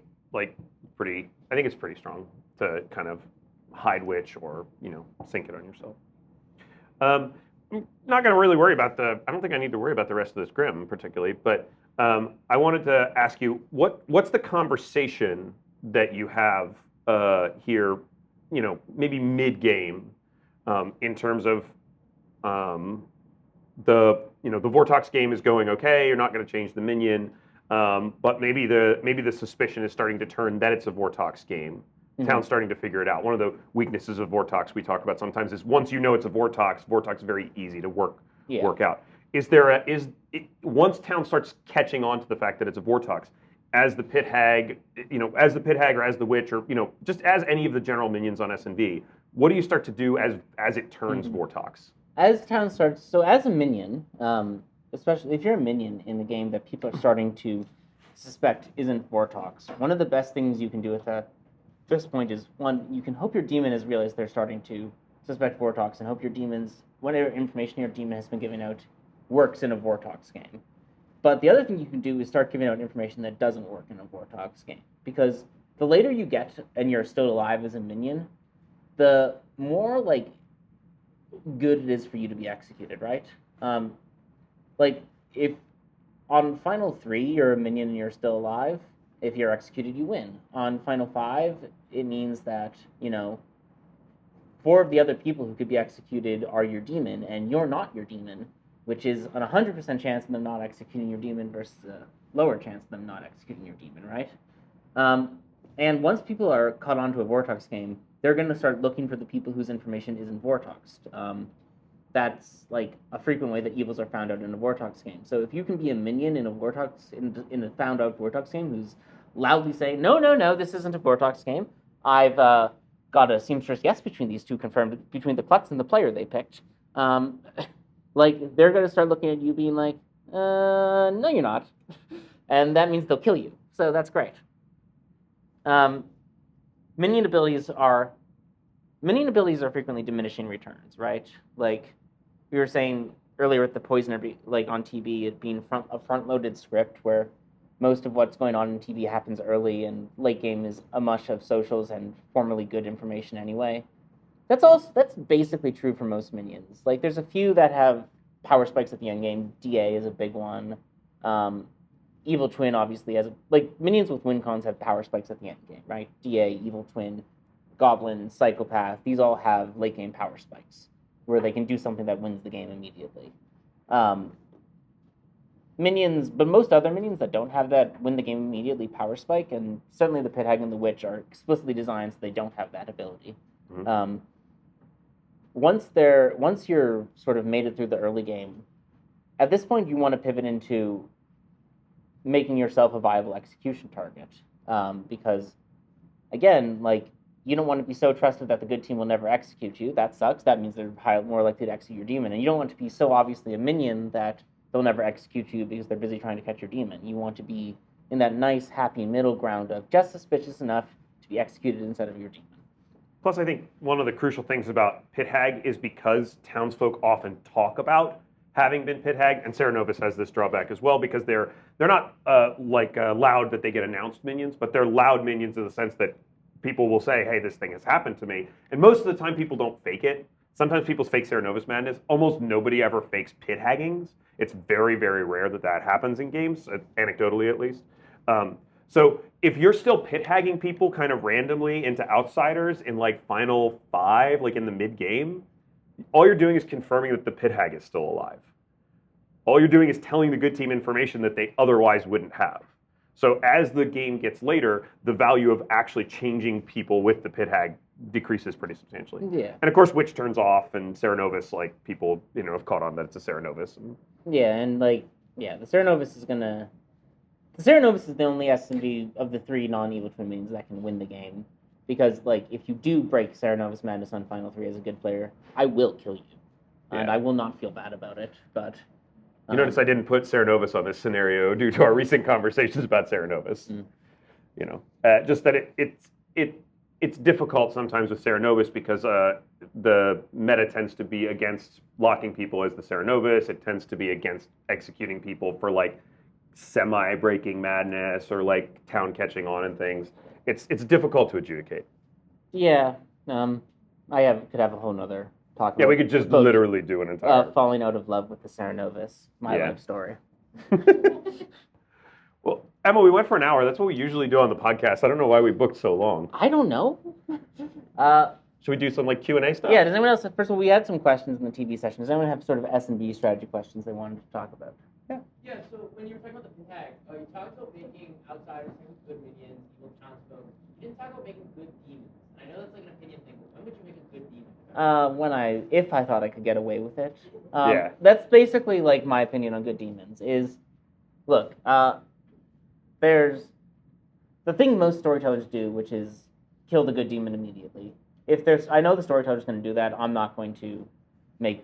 pretty strong to kind of hide witch or, you know, sink it on yourself. I'm not going to really worry about I don't think I need to worry about the rest of this Grim particularly, but I wanted to ask you, what's the conversation that you have here, you know, maybe mid-game, in terms of the Vortox game is going okay, you're not going to change the minion, but maybe the suspicion is starting to turn that it's a Vortox game. Town's starting to figure it out. One of the weaknesses of Vortox we talk about sometimes is once you know it's a Vortox is very easy to work out. Once Town starts catching on to the fact that it's a Vortox, as the pit hag or as the witch, or, you know, just as any of the general minions on S&V, what do you start to do as it turns Vortox? As Town starts, so as a minion, especially if you're a minion in the game that people are starting to suspect isn't Vortox, one of the best things you can do with that at this point is, one, you can hope your demon has realized they're starting to suspect Vortox, and hope your demons, whatever information your demon has been giving out, works in a Vortox game. But the other thing you can do is start giving out information that doesn't work in a Vortox game. Because the later you get and you're still alive as a minion, the more, like, good it is for you to be executed, right? Like, if on Final 3 you're a minion and you're still alive, if you're executed, you win. On Final 5, it means that, 4 of the other people who could be executed are your demon, and you're not your demon, which is an 100% chance of them not executing your demon versus a lower chance of them not executing your demon, right? And once people are caught onto a Vortox game, they're going to start looking for the people whose information isn't Vortoxed. That's like a frequent way that evils are found out in a Vortox game. So if you can be a minion in a Vortox in a found out Vortox game who's loudly saying, no, this isn't a Vortox game. I've got a seamstress yes between these two confirmed, between the klutz and the player they picked. Like, they're going to start looking at you being like, no, you're not. And that means they'll kill you. So that's great. Minion abilities are frequently diminishing returns, right? Like we were saying earlier with the poisoner, like on TB, it being a front-loaded script where most of what's going on in TB happens early, and late game is a mush of socials and formerly good information anyway. That's basically true for most minions. Like, there's a few that have power spikes at the end game. DA is a big one. Evil Twin obviously has minions with win cons have power spikes at the end game, right? DA, Evil Twin, Goblin, Psychopath, these all have late game power spikes where they can do something that wins the game immediately. Minions, but most other minions that don't have that win the game immediately power spike, and certainly the Pit Hag and the Witch are explicitly designed so they don't have that ability. Mm-hmm. Once you're sort of made it through the early game, at this point you want to pivot into making yourself a viable execution target, because again, like, you don't want to be so trusted that the good team will never execute you. That sucks. That means they're more likely to execute your demon, and you don't want to be so obviously a minion that they'll never execute you because they're busy trying to catch your demon. You want to be in that nice, happy middle ground of just suspicious enough to be executed instead of your demon. Plus, I think one of the crucial things about Pit Hag is because townsfolk often talk about having been Pit Hag, and Cerenovus has this drawback as well, because they're not loud that they get announced minions, but they're loud minions in the sense that people will say, hey, this thing has happened to me. And most of the time people don't fake it. Sometimes people fake Cerenovus madness. Almost nobody ever fakes Pit Haggings. It's very, very rare that happens in games, anecdotally at least. So if you're still Pit Hagging people kind of randomly into outsiders in like Final 5, like in the mid-game, all you're doing is confirming that the Pit Hag is still alive. All you're doing is telling the good team information that they otherwise wouldn't have. So as the game gets later, the value of actually changing people with the Pit Hag decreases pretty substantially. Yeah. And of course, Witch turns off, and Cerenovus, like, people, have caught on that it's a Cerenovus. Yeah, and the Cerenovus is gonna... The Cerenovus is the only S&D of the 3 non-evil twin minions that can win the game. Because, like, if you do break Cerenovus Madness on Final 3 as a good player, I will kill you. And Yeah. I will not feel bad about it, but... You notice I didn't put Cerenovus on this scenario due to our recent conversations about Cerenovus. Just that it's difficult sometimes with Cerenovus because the meta tends to be against locking people as the Cerenovus. It tends to be against executing people for like semi-breaking madness or like town catching on and things. It's difficult to adjudicate. Yeah, could have a whole nother talk. Yeah, we could just literally do an entire falling out of love with the Cerenovus, life story. Well, Emma, we went for an hour. That's what we usually do on the podcast. I don't know why we booked so long. I don't know. Should we do some like Q&A stuff? Yeah. Does anyone else? First of all, we had some questions in the TV session. Does anyone have sort of S&B strategy questions they wanted to talk about? Yeah, so when you were talking about the Pit Hag, you talked about making outsiders good minions, evil townsfolk. You didn't talk about making good demons. I know that's like an opinion thing, but when would you make a good demon? If I thought I could get away with it. Yeah. That's basically like my opinion on good demons is, look, there's the thing most storytellers do, which is kill the good demon immediately. I know the storyteller's going to do that, I'm not going to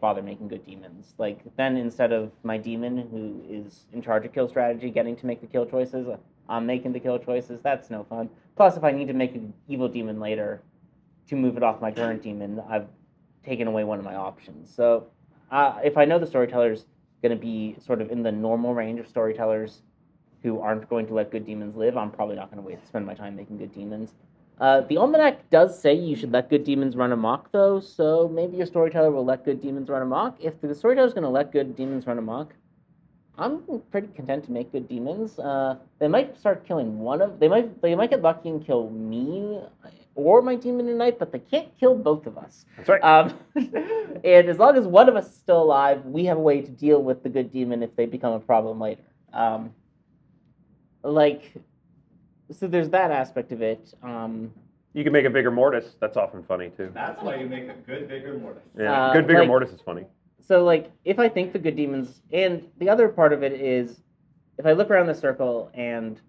bother making good demons. Like, then instead of my demon, who is in charge of kill strategy, getting to make the kill choices, I'm making the kill choices. That's no fun. Plus, if I need to make an evil demon later to move it off my current demon, I've taken away one of my options. So if I know the storyteller's going to be sort of in the normal range of storytellers who aren't going to let good demons live, I'm probably not going to spend my time making good demons. The Almanac does say you should let good demons run amok, though, so maybe your storyteller will let good demons run amok. If the storyteller's going to let good demons run amok, I'm pretty content to make good demons. They might start killing they might get lucky and kill me or my demon tonight, but they can't kill both of us. That's right. And as long as one of us is still alive, we have a way to deal with the good demon if they become a problem later. So there's that aspect of it. You can make a Vigor Mortis. That's often funny, too. That's why you make a good Vigor Mortis. Yeah, good Vigor Mortis is funny. So, if I think the good demons, and the other part of it is, if I look around the circle and,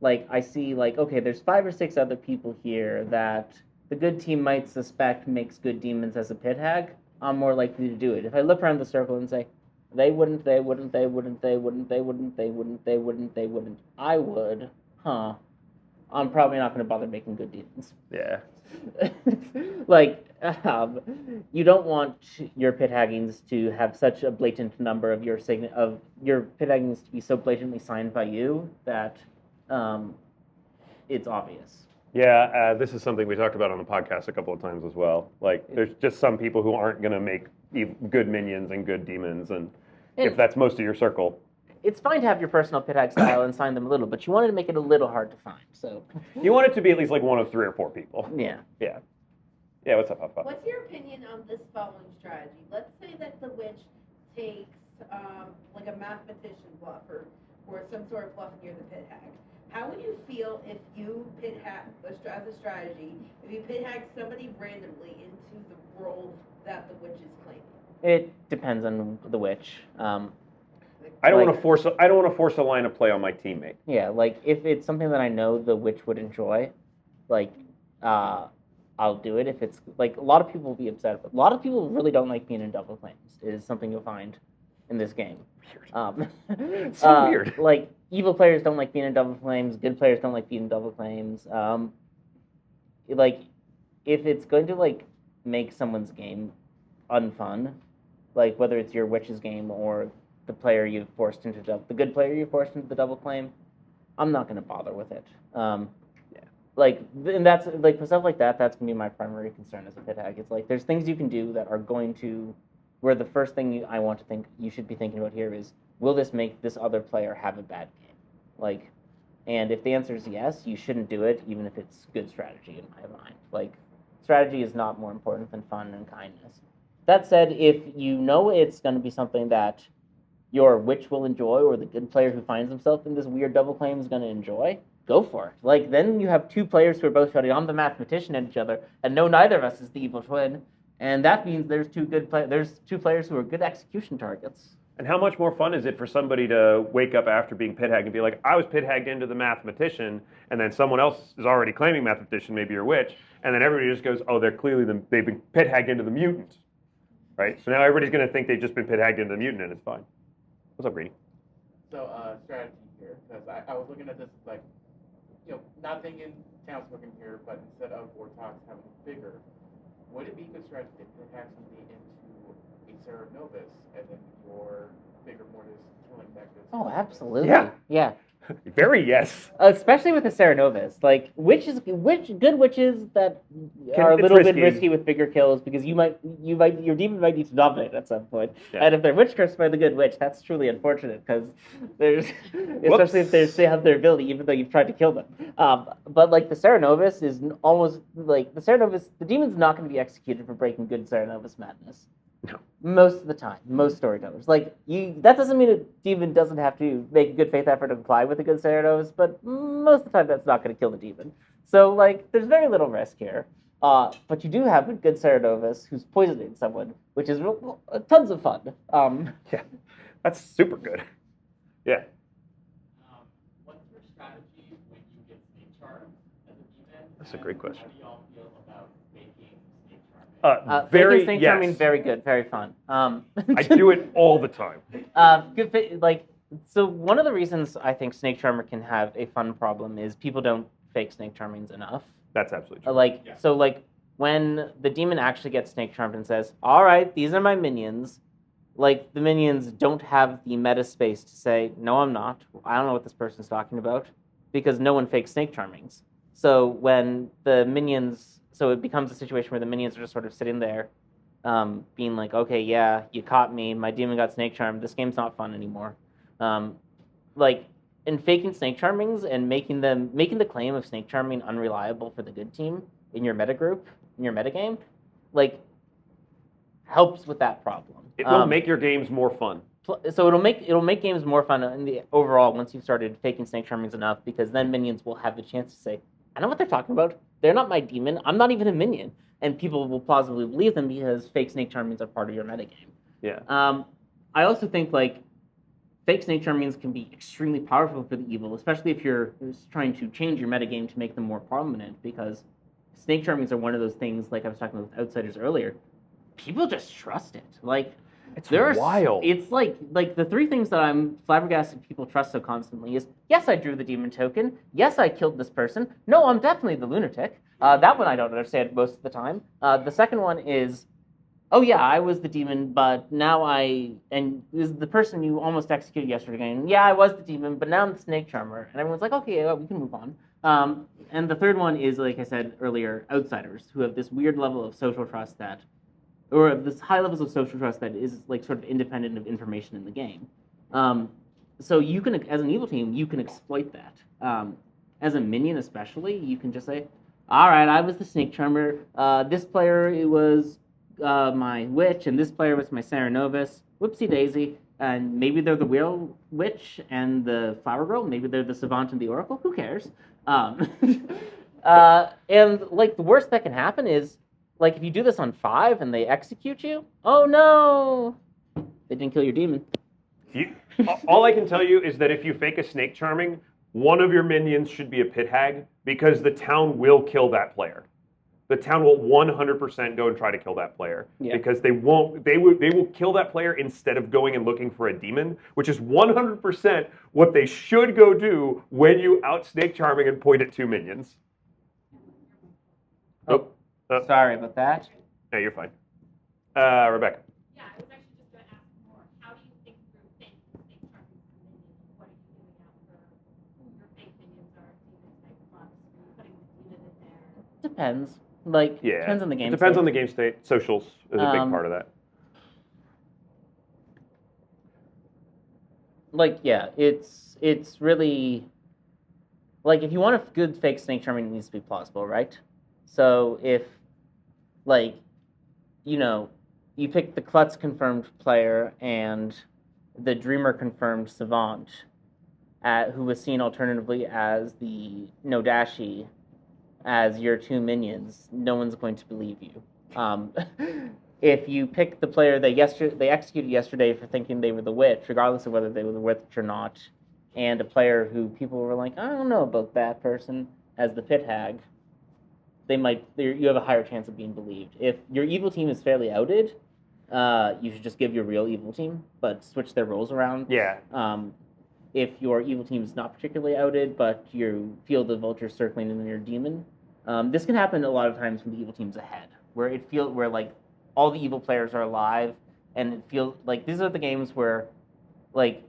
I see, okay, there's 5 or 6 other people here that the good team might suspect makes good demons as a pit hag, I'm more likely to do it. If I look around the circle and say, they wouldn't, I would, I'm probably not going to bother making good demons. Yeah. You don't want your pit haggings to have such a blatant number of your pit haggings to be so blatantly signed by you that it's obvious. Yeah, this is something we talked about on the podcast a couple of times as well. There's just some people who aren't going to make good minions and good demons, and if that's most of your circle. It's fine to have your personal pit hag style and sign them a little, but you wanted to make it a little hard to find. So you want it to be at least one of 3 or 4 people. Yeah. Yeah. Yeah, what's up, Papa? What's your opinion on this following strategy? Let's say that the witch takes a mathematician bluff or some sort of bluff near the pit hag. How would you feel if you pit hag, as a strategy, if you pit hag somebody randomly into the role that the witch is claiming? It depends on the witch. I don't want to force a line of play on my teammate. Yeah, if it's something that I know the witch would enjoy, I'll do it. If it's a lot of people will be upset, but a lot of people really don't like being in double claims. Is something you'll find in this game. It's so weird. Evil players don't like being in double claims. Good players don't like being in double claims. If it's going to make someone's game unfun, whether it's your witch's game or the player you've forced into the good player you've forced into the double claim, I'm not going to bother with it. And that's for stuff like that. That's going to be my primary concern as a pit hag. It's there's things you can do that are going to, where the first thing I want to think you should be thinking about here is, will this make this other player have a bad game? And if the answer is yes, you shouldn't do it, even if it's good strategy in my mind. Strategy is not more important than fun and kindness. That said, if you know it's going to be something that your witch will enjoy, or the good player who finds himself in this weird double claim is going to enjoy, go for it. Then you have 2 players who are both shouting, I'm the mathematician at each other, and no, neither of us is the evil twin. And that means there's 2 players who are good execution targets. And how much more fun is it for somebody to wake up after being pit hagged and be like, I was pit hagged into the mathematician, and then someone else is already claiming mathematician, maybe your witch, and then everybody just goes, oh, they've been pit hagged into the mutant. Right? So now everybody's going to think they've just been pit hagged into the mutant, and it's fine. What's up, Greedy? So, strategy here, because I was looking at this not thinking townsfolk here, but instead of Wartox having bigger, would it be a good strategy to pit hag somebody into a Sarah Novus, and then your bigger Mortis killing back this? Oh, absolutely. Yeah. Very yes. Especially with the Serenovus. Good witches that are a little bit risky with bigger kills, because your demon might need to dominate at some point. Yeah. And if they're witch cursed by the good witch, that's truly unfortunate, because especially if they have their ability, even though you've tried to kill them. But the Serenovus is almost the demon's not going to be executed for breaking good Serenovus madness. No. Most of the time, most storytellers. That doesn't mean a demon doesn't have to make a good faith effort to comply with a good Serenos, but most of the time that's not going to kill the demon. So, there's very little risk here. But you do have a good Serenovus who's poisoning someone, which is tons of fun. Yeah, that's super good. Yeah. What's your strategy when you get snake charms as a demon? That's a great question. How do y'all feel about making snake charming? Very snake yes. charming, very good, very fun. I do it all the time. Good. So one of the reasons I think Snake Charmer can have a fun problem is people don't fake Snake Charmings enough. That's absolutely true. Like when the demon actually gets Snake Charmed and says, "All right, these are my minions," like the minions don't have the meta space to say, "No, I'm not. I don't know what this person's talking about," because no one fakes Snake Charmings. So when the minions, so it becomes a situation where the minions are just sort of sitting there, being like, "Okay, yeah, you caught me. My demon got Snake Charmed. This game's not fun anymore." Like in faking Snake Charmings and making the claim of Snake Charming unreliable for the good team in your meta group, in your meta game, like helps with that problem. It will make your games more fun. So it'll make games more fun in the overall once you've started faking Snake Charmings enough, because then minions will have the chance to say, "I know what they're talking about. They're not my demon. I'm not even a minion," and people will plausibly believe them because fake Snake Charmings are part of your metagame. Yeah. I also think like fake Snake Charmings can be extremely powerful for the evil, especially if you're trying to change your metagame to make them more prominent, because Snake Charmings are one of those things, like I was talking about with Outsiders earlier, people just trust it. Like, it's wild. It's like the three things that I'm flabbergasted people trust so constantly is, yes, I drew the demon token. Yes, I killed this person. No, I'm definitely the lunatic. That one I don't understand most of the time. The second one is, oh yeah, I was the demon, but now and is the person you almost executed yesterday going, yeah, I was the demon, but now I'm the Snake Charmer. And everyone's like, okay, we can move on. And the third one is, like I said earlier, Outsiders, who have this weird level of social trust or this high levels of social trust that is like sort of independent of information in the game. So you can, as an evil team, you can exploit that. As a minion especially, you can just say, all right, I was the Snake Charmer. This player, it was my witch, and this player was my Serenovus. Whoopsie daisy. And maybe they're the whale witch and the flower girl. Maybe they're the savant and the oracle. Who cares? And like the worst that can happen is, like, if you do this on 5 and they execute you, oh no, they didn't kill your demon. All I can tell you is that if you fake a Snake Charming, one of your minions should be a pit hag, because the town will kill that player. The town will 100% go and try to kill that player, because they will kill that player instead of going and looking for a demon, which is 100% what they should go do when you out Snake Charming and point at 2 minions. Sorry about that. No, you're fine. Rebecca. Yeah, I was actually just going to ask more. How do you think through fake Snake Charming for minions? What are you doing after your fake minions are demon type plus? Are you putting the demon in there? Depends. Like, Yeah. depends on the game. It depends on the game state. Socials is a big part of that. Like, yeah, it's really, like, if you want a good fake Snake Charming, it needs to be plausible, right? So if, like, you know, you pick the Klutz confirmed player and the Dreamer confirmed Savant, who was seen alternatively as the Nodashi, as your 2 minions, no one's going to believe you. If you pick the player they executed yesterday for thinking they were the witch, regardless of whether they were the witch or not, and a player who people were like, I don't know about that person, as the pit hag, you have a higher chance of being believed. If your evil team is fairly outed, you should just give your real evil team, but switch their roles around. Yeah. If your evil team is not particularly outed, but you feel the vultures circling in your demon, this can happen a lot of times when the evil team's ahead, where like all the evil players are alive, and it feels like these are the games where, like,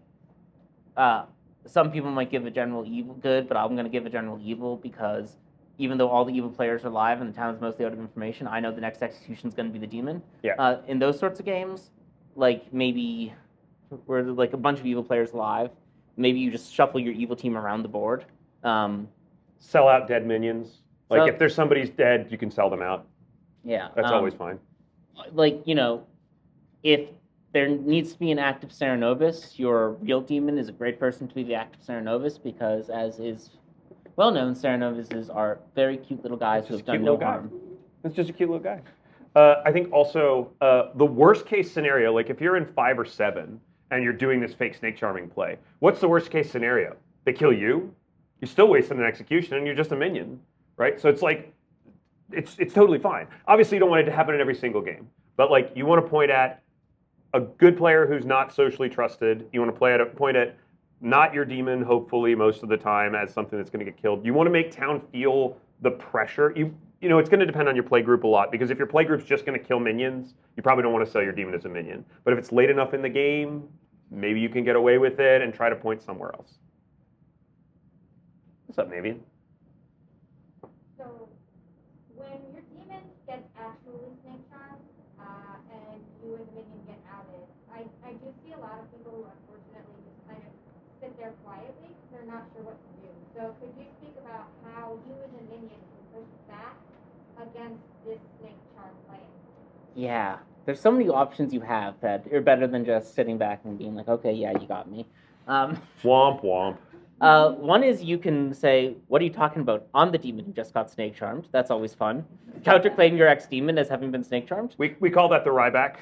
some people might give a general evil good, but I'm going to give a general evil because even though all the evil players are alive and the town's mostly out of information, I know the next execution is going to be the demon. Yeah. In those sorts of games, like maybe where like a bunch of evil players alive, maybe you just shuffle your evil team around the board. Sell out dead minions. Like if there's somebody's dead, you can sell them out. Yeah. That's always fine. Like, you know, if there needs to be an active Serenovus, your real demon is a great person to be the active Serenovus, because as is well known, Serenovus are very cute little guys who have done no harm. It's just a cute little guy. I think also the worst case scenario, like if you're in 5 or 7 and you're doing this fake Snake Charming play, what's the worst case scenario? They kill you, you're still wasting an execution, and you're just a minion, right? So it's like, it's totally fine. Obviously, you don't want it to happen in every single game, but like you want to point at a good player who's not socially trusted. You want to point at not your demon, hopefully, most of the time, as something that's going to get killed. You want to make town feel the pressure. You know, it's going to depend on your play group a lot, because if your play group's just going to kill minions, you probably don't want to sell your demon as a minion. But if it's late enough in the game, maybe you can get away with it and try to point somewhere else. What's up, Navian? So, when your demon gets actually snake charmed, and you as a minion get outed, I do see a lot of people who unfortunately just kind of sit there quietly because they're not sure what to do. So could you speak about how you as a minion can push back against this snake charm plan? Yeah, there's so many options you have that are better than just sitting back and being like, okay, yeah, you got me. Womp womp. One is you can say, what are you talking about? I'm the demon who just got snake charmed. That's always fun. Counterclaim your ex-demon as having been snake charmed. We call that the Ryback.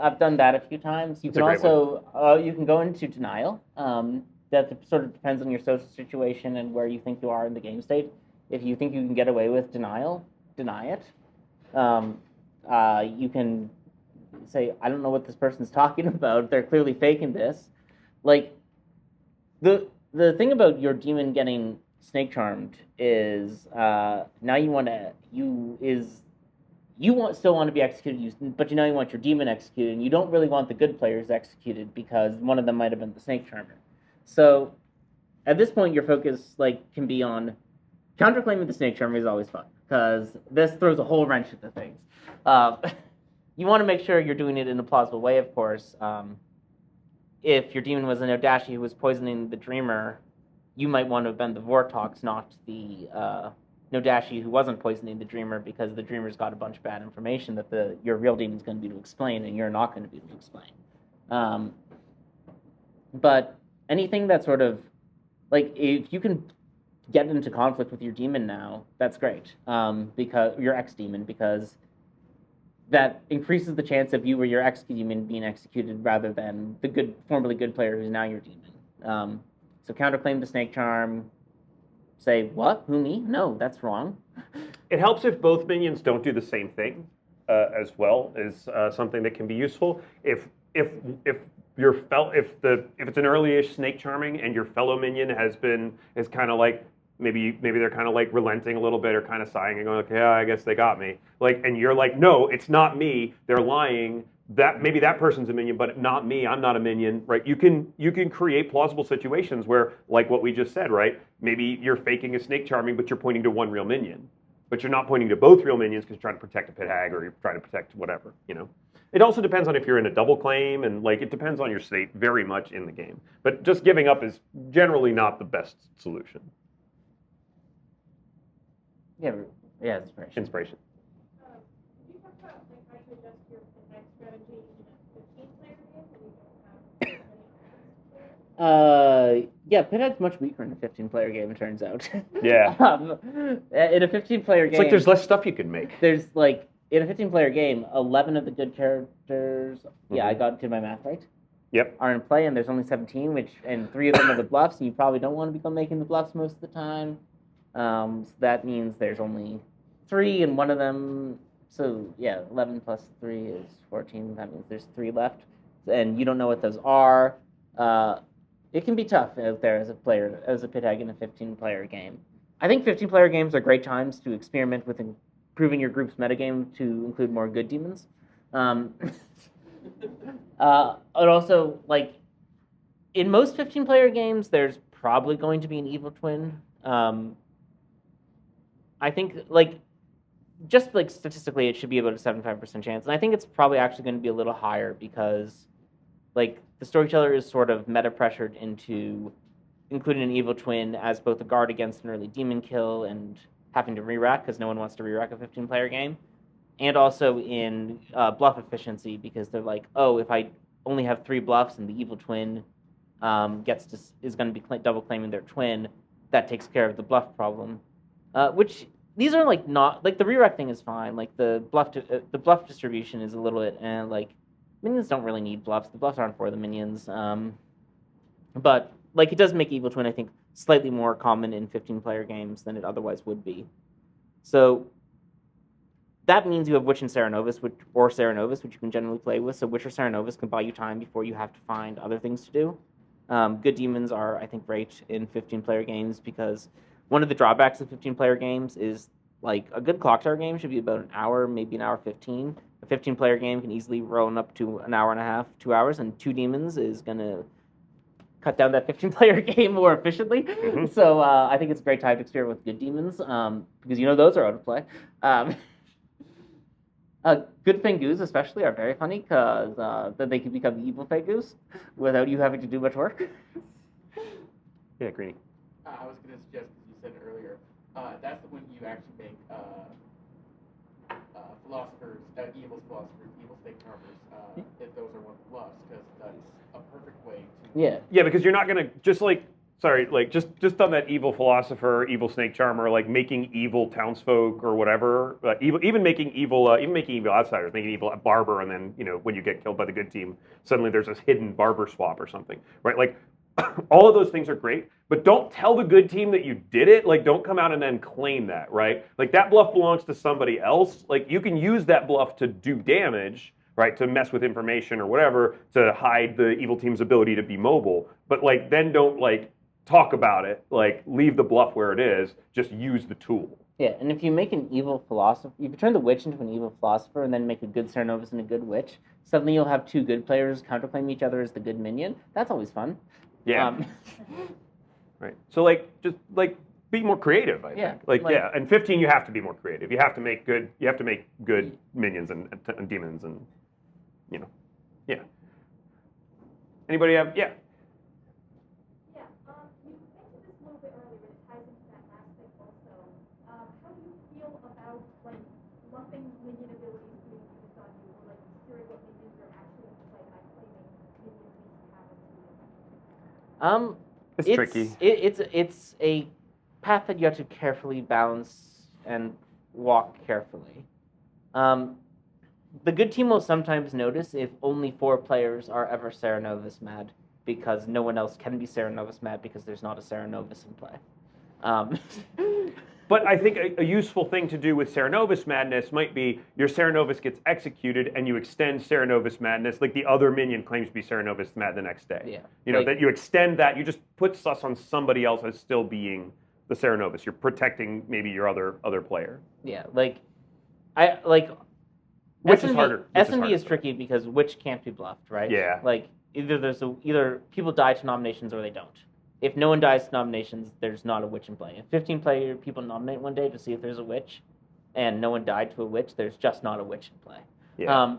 I've done that a few times. You It's can a great also you can go into denial. That sort of depends on your social situation and where you think you are in the game state. If you think you can get away with denial, deny it. You can say, I don't know what this person's talking about. They're clearly faking this. Like, the thing about your demon getting snake charmed is now still want to be executed, but you want your demon executed, and you don't really want the good players executed because one of them might have been the snake charmer. So at this point, your focus can be on counterclaiming the snake charmer is always fun because this throws a whole wrench into things. You want to make sure you're doing it in a plausible way, of course. If your demon was an Odashi who was poisoning the Dreamer, you might want to have been the Vortox, not the Nodashi who wasn't poisoning the Dreamer, because the Dreamer's got a bunch of bad information that your real demon's going to be able to explain, and you're not going to be able to explain. But anything that sort of, if you can get into conflict with your demon now, that's great, because your ex-demon, because that increases the chance of you or your ex-demon being executed rather than the formerly good player who's now your demon. So counterclaim the snake charm. Say, what? Who, me? No, that's wrong. It helps if both minions don't do the same thing as well, is something that can be useful. If it's an early-ish snake charming and your fellow minion is kind of like, maybe they're kind of like relenting a little bit or kind of sighing and going like, yeah, I guess they got me. And you're like, no, it's not me. They're lying. Maybe that person's a minion, but not me. I'm not a minion, right? You can create plausible situations where, like what we just said, right? Maybe you're faking a snake charming, but you're pointing to one real minion, but you're not pointing to both real minions because you're trying to protect a pit hag or you're trying to protect whatever. It also depends on if you're in a double claim, and it depends on your state very much in the game. But just giving up is generally not the best solution. Yeah, inspiration. Could you talk about how you adjust your attack strategy in a 15-player game when you don't have as many options? Yeah, pit hag's much weaker in a 15-player game, it turns out. Yeah. In a 15-player game, It's like there's less stuff you can make. There's in a 15-player game, 11 of the good characters. Yeah, I did my math right. Yep. Are in play, and there's only 17, and 3 of them are the bluffs, and you probably don't want to become making the bluffs most of the time. So that means there's only 3, and one of them. So yeah, 11 plus 3 is 14. That means there's 3 left, and you don't know what those are. It can be tough out there as a pit hag in a 15-player game. I think 15-player games are great times to experiment with improving your group's metagame to include more good demons. And also, in most 15-player games, there's probably going to be an evil twin. I think, just statistically, it should be about a 75% chance. And I think it's probably actually going to be a little higher because, the storyteller is sort of meta-pressured into including an evil twin as both a guard against an early demon kill and having to re-rack because no one wants to re-rack a 15-player game. And also in bluff efficiency because they're like, oh, if I only have 3 bluffs and the evil twin is going to be double claiming their twin, that takes care of the bluff problem. Which these are not the re-rack thing is fine. The bluff distribution is a little bit minions don't really need bluffs. The bluffs aren't for the minions. But it does make evil twin, I think, slightly more common in 15-player games than it otherwise would be. So that means you have Witch and Cerenovus, or Cerenovus, which you can generally play with. So Witch or Cerenovus can buy you time before you have to find other things to do. Good demons are, I think, great in 15-player games because one of the drawbacks of 15-player games is like a good Clocktower game should be about an hour, maybe an hour 15. A 15-player game can easily run up to an hour and a half, 2 hours, and 2 demons is going to cut down that 15-player game more efficiently. Mm-hmm. So I think it's a great time to experiment with good demons because those are out of play. Good Fengus especially are very funny because then they can become evil Fengus without you having to do much work. Yeah, Greenie. I was going to suggest, because you said it earlier, that's the one you actually make philosophers, evil philosophers, evil snake charmers, if those are one bluffs, because that's a perfect way to... Yeah. Yeah, because you're not going to, just on that evil philosopher, evil snake charmer, like making evil townsfolk or whatever, even making evil outsiders, making evil barber, and then, when you get killed by the good team, suddenly there's this hidden barber swap or something, right? Like, all of those things are great, but don't tell the good team that you did it. Like, don't come out and then claim that, right? Like, that bluff belongs to somebody else. Like, you can use that bluff to do damage, right, to mess with information or whatever, to hide the evil team's ability to be mobile. But, like, then don't, like, talk about it. Like, leave the bluff where it is. Just use the tool. Yeah, and if you make an evil philosopher, if you turn the witch into an evil philosopher and then make a good Cerenovus and a good witch, suddenly you'll have 2 good players counterclaim each other as the good minion. That's always fun. Yeah. Right. So, like, just, like, be more creative, I think. Like, yeah, in 15 you have to be more creative. You have to make good minions and demons and, yeah. Anybody have, yeah. Yeah, you mentioned this a little bit earlier, but it ties into that last thing also. How do you feel about, like, bluffing minion abilities being used on you, or, like, considering what minions you're actually going to play by claiming minions that you have as a It's tricky. It's a path that you have to carefully balance and walk carefully. The good team will sometimes notice if only 4 players are ever Cerenovus mad, because no one else can be Cerenovus mad because there's not a Cerenovus in play. But I think a useful thing to do with Cerenovus madness might be your Cerenovus gets executed and you extend Cerenovus madness, like the other minion claims to be Cerenovus mad the next day. Yeah. That you extend that, you just put sus on somebody else as still being the Cerenovus. You're protecting maybe your other player. Yeah, Which is harder. S&D is tricky because witch can't be bluffed, right? Yeah. Like, either people die to nominations or they don't. If no one dies to nominations, there's not a witch in play. If 15-player people nominate one day to see if there's a witch, and no one died to a witch, there's just not a witch in play. Yeah.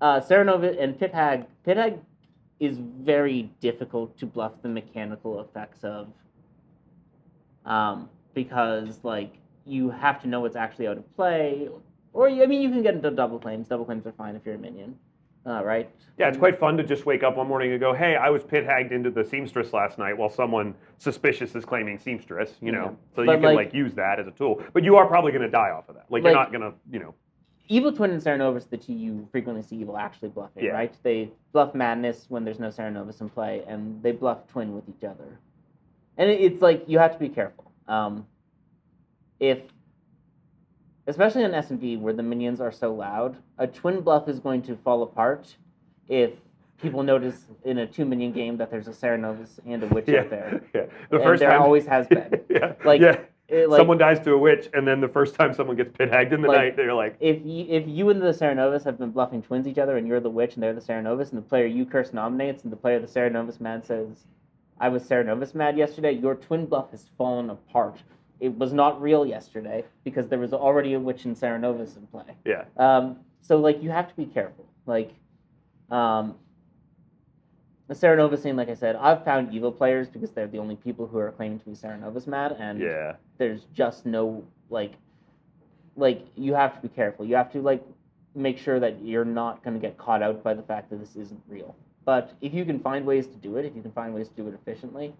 Cerenova and Pit Hag is very difficult to bluff the mechanical effects of, because, like, you have to know what's actually out of play, or, you can get into double claims. Double claims are fine if you're a minion. Right? Yeah, it's quite fun to just wake up one morning and go, hey, I was pit-hagged into the seamstress last night while someone suspicious is claiming seamstress, So but you can, use that as a tool. But you are probably going to die off of that. Like, you're not going to, Evil Twin and Cerenovus, the 2 you frequently see evil actually bluffing, right? They bluff Madness when there's no Cerenovus in play, and they bluff Twin with each other. And it's like, you have to be careful. Especially in S&D, where the minions are so loud, a twin bluff is going to fall apart if people notice in a 2-minion game that there's a Cerenovus and a witch out there. Yeah. The first there time always has been. Someone dies to a witch, and then the first time someone gets pit-hagged in the night, they're like... If you and the Cerenovus have been bluffing twins each other, and you're the witch and they're the Cerenovus, and the player you curse nominates, and the player the Cerenovus mad says, I was Cerenovus mad yesterday, your twin bluff has fallen apart. It was not real yesterday because there was already a witch and Cerenovus in play. Yeah. So, you have to be careful. The Cerenovus scene, like I said, I've found evil players because they're the only people who are claiming to be Cerenovus mad, and there's just no, you have to be careful. You have to, make sure that you're not going to get caught out by the fact that this isn't real. But if you can find ways to do it, if you can find ways to do it efficiently,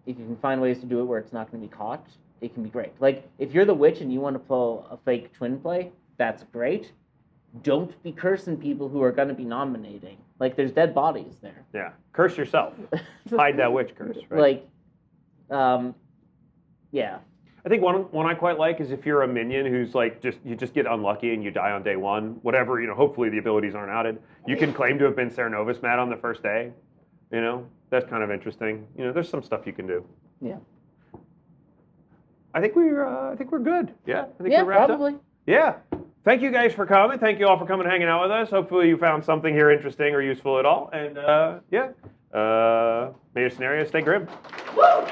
if you can find ways to do it where it's not going to be caught, it can be great. If you're the witch and you want to pull a fake twin play, that's great. Don't be cursing people who are going to be nominating. There's dead bodies there. Yeah. Curse yourself. Hide that witch curse, right? Yeah. I think one I quite like is if you're a minion who's like you just get unlucky and you die on day one, whatever, hopefully the abilities aren't outed. You can claim to have been Cernobus Mad on the first day. That's kind of interesting. There's some stuff you can do. Yeah. I think we're good. Yeah. I think Yeah, we're wrapped probably. up. Yeah. Thank you guys for coming. Thank you all for coming and hanging out with us. Hopefully you found something here interesting or useful at all. And may your scenario stay grim. Woo!